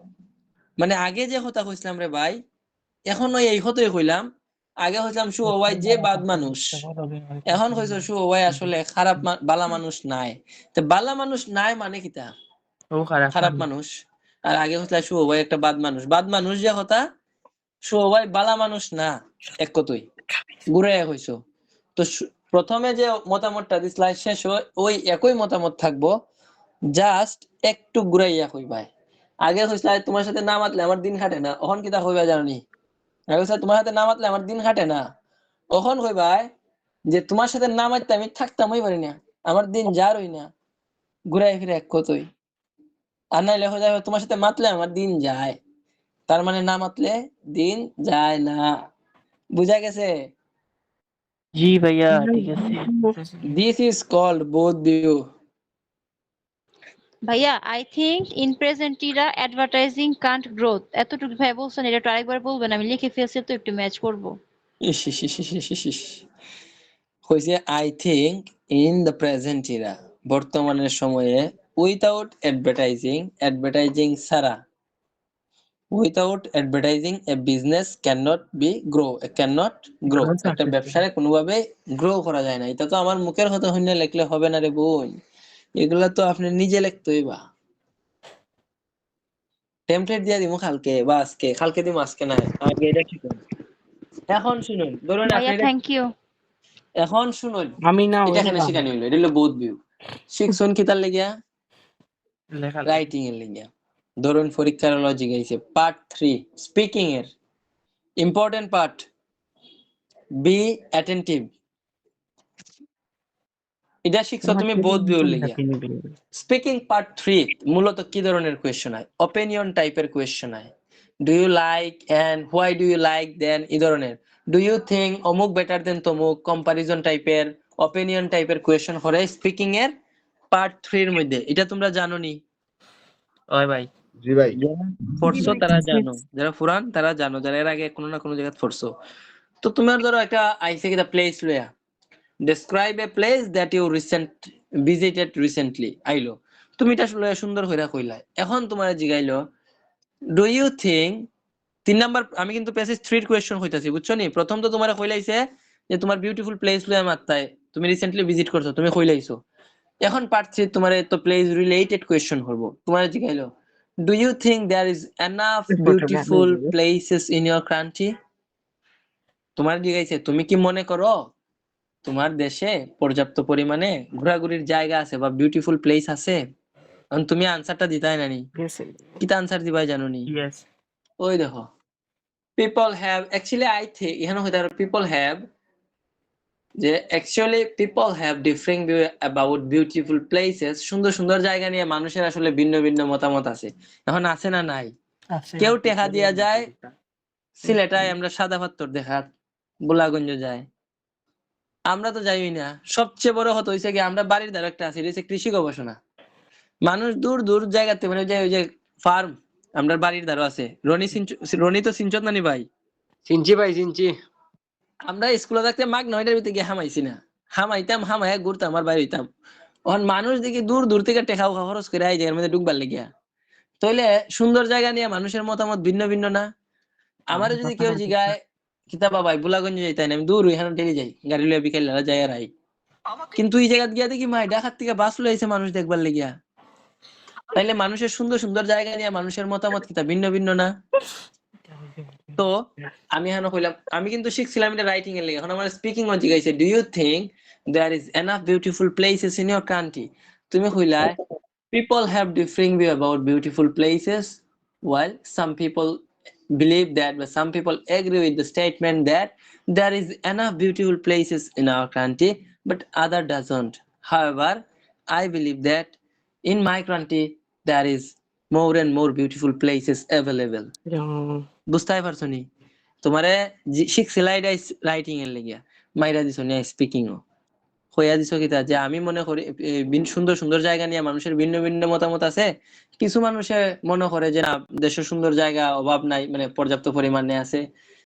মানে আগে যে কথা কইছিলাম রে ভাই, এখন ওই এই কথাই কইলাম। আগে হইছিলাম শুভ ভাই যে বাদ মানুষ, এখন কইছো শুভ ভাই আসলে খারাপ বালা মানুষ নাই। তো বালা মানুষ নাই মানে কিতা? খারাপ মানুষ। আর আগে হইছিল শুভ ভাই একটা বাদ মানুষ যে কথা, শুভ ভাই বালা মানুষ না, এক কথাই ঘুরে হইছো। তো প্রথমে যে মতামতটা দিছিলা শেষ ওই একই মতামত থাকবো, জাস্ট একটু ঘুরাইয়া কইবাই। আগে হইছিল তোমার সাথে না মাতলে আমার দিন কাটে না, এখন কিতা কইবা জানি? আগে হইছিল তোমার সাথে না মাতলে আমার দিন কাটে না, এখন কইবাই যে তোমার সাথে না মাততে আমি থাকতামই পারি না, আমার দিন যারই না। ঘুরাই ফিরে এক কথাই। আর নাইলে হয়ে যাবে তোমার সাথে মাতলে আমার দিন যায়, তার মানে না মাতলে দিন যায় না। বুঝা গেছে? জি ভাইয়া ঠিক আছে। This is called both view. ভাইয়া I think in present era advertising can't growth, এতটুকু ভাই বলছেন, এটা একটু আরেকবার বলবেন, আমি লিখে ফেলছি তো একটু ম্যাচ করব। হইছে I think in the present era, বর্তমানের সময়ে উইথাউট অ্যাডভার্টাইজিং ছাড়া, without advertising a business cannot grow, একটা ব্যবসায় কোনোভাবে গ্রো করা যায় না। এটা তো আমার মুখের কথা শুনে লিখলে হবে না রে বোন, এগুলা তো আপনি নিজে লিখতে হইবা। টেমপ্লেট দিয়ে দিমু কালকে দিমু, আজকে না, আগে এটা ঠিক করুন। এখন শুনুন, ধরুন ভাইয়া আপনি থ্যাংক ইউ। এখন শুনুন, আমি না এটা এখানে শিখানি হইলো, এটা হলো বোথ ভিউ। শিখছুন কিতার লাগিয়া? রাইটিং এর লাগিয়া। ধরুন পরীক্ষার লজিক আইছে পার্ট 3 স্পিকিং এর ইম্পর্টেন্ট পার্ট, বি অ্যাটেন্টিভ। এটা শিখছো তুমি বোথ ভিউর লাগিয়া। স্পিকিং পার্ট 3 মূলত কি ধরনের কোয়েশ্চন হয়? অপিনিয়ন টাইপের কোয়েশ্চন হয়। Do you like and why do you like then, এই ধরনের। ডু ইউ থিংক অমুক বেটার দেন তমুক, কম্পারিজন টাইপের, অপিনিয়ন টাইপের কোয়েশ্চন করে স্পিকিং এর পার্ট 3 এর মধ্যে। এটা তোমরা জানো নি? ওই ভাই জি ভাই। যারা পড়ছো তারা জানো, যারা পুরান তারা জানো, যারা এর আগে কোনো না কোনো জায়গায় পড়ছো। তো তোমার ধরো একটা আইসে কিটা প্লেস লয়া, describe a place that you visited recently, আইলো, তুমি এটা লয়া সুন্দর কইরা কইলা। এখন তোমার জিগাইলো ডু ইউ থিংক, 3 নাম্বার, আমি কিন্তু প্যাসেজ 3 এর কোশ্চেন কইতাছি, বুঝছো নি? প্রথম তো তোমার কইলাইছে যে তোমার বিউটিফুল প্লেস লয়া মাত্তায় তুমি রিসেন্টলি ভিজিট করছো, তুমি কইলাইছো। এখন পার্ট 3 তোমার তো প্লেস রিলেটেড কোশ্চেন করব। তোমার জিগাইলো do you think there is enough beautiful places in your country, তোমার জিগাইছে তুমি কি মনে করো তোমার দেশে পর্যাপ্ত পরিমাণে ঘোরাঘুরির জায়গা আছে বা বিউটিফুল প্লেস আছে? এখন তুমি আনসারটা দিতাই নানি, কিতা আনসার দিবাই জানো নি? ওই দেখো, people have, actually I think এখানে হয়তো পিপল হ্যাভ, যে actually people have differing view about beautiful places, সুন্দর সুন্দর জায়গা নিয়ে মানুষের আসলে ভিন্ন ভিন্ন মতামত আছে। এখন আছে না নাই? কেউ টেকা দিয়া যায় সিলেটায় আমরা সাদা পাথর দেখা, গোলাগঞ্জ যায়, আমরা তো যাইই না। সবচেয়ে বড় কথা হইছে কি, আমরা বাড়ির ধারে একটা আছে, এটা হচ্ছে কৃষি গবেষণা। মানুষ দূর দূর জায়গাতে মানে ওই যে ফার্ম, আমরা বাড়ির ধারে আছে। রনি তো সিনচত নানি ভাই? চিনছি ভাই চিনছি। আমরা স্কুলে থাকতে মাগ 9টার ভিতরে গিয়ে হামাইছি না, হামাইয়া ঘুরতাম আর বাইরে হইতাম। এখন মানুষ দেখি দূর দূর থেকে টেকা খরচ করে এই জায়গার মধ্যে ঢুকবার লেগিয়া। তাইলে সুন্দর জায়গা নিয়ে মানুষের মতামত ভিন্ন ভিন্ন না? আমার যদি কেউ জিগায় কিতাবা ভাই বুলাগঞ্জ যাইতাই না, আমি দূর এখানে টেনে যাই, গাড়ি লইয়া বিকেল যাই আর আই। কিন্তু এই জায়গা গিয়া দেখি মাই ঢাকার থেকে বাস লইছে মানুষ দেখবার লেগিয়া। তাইলে মানুষের সুন্দর সুন্দর জায়গা নিয়ে মানুষের মতামত কি তা ভিন্ন ভিন্ন না? তো আমি এখন কইলাম আমি কিন্তু শিখছিলাম এটা রাইটিং এর লেগে, এখন আমার স্পিকিং ও জিজ্ঞাসা do you think there is enough beautiful places in your country? তুমি কইলা people have differing view about beautiful places, while some people believe that, but some people agree with the statement that there is enough beautiful places in our country, but other doesn't. However, I believe that in my country there is more and more beautiful places available. বুঝতে পারছো নি? তোমারে শিখছিলা এটা writing এর লাগিয়া, মাইরা দিছো নি স্পিকিং ও হইয়া দিছো কিতা যে আমি মনে করি সুন্দর সুন্দর জায়গা নিয়ে মানুষের ভিন্ন ভিন্ন মতামত আছে। কিছু মানুষে মনে করে যে না দেশের সুন্দর জায়গা অভাব নাই, মানে পর্যাপ্ত পরিমাণে আছে।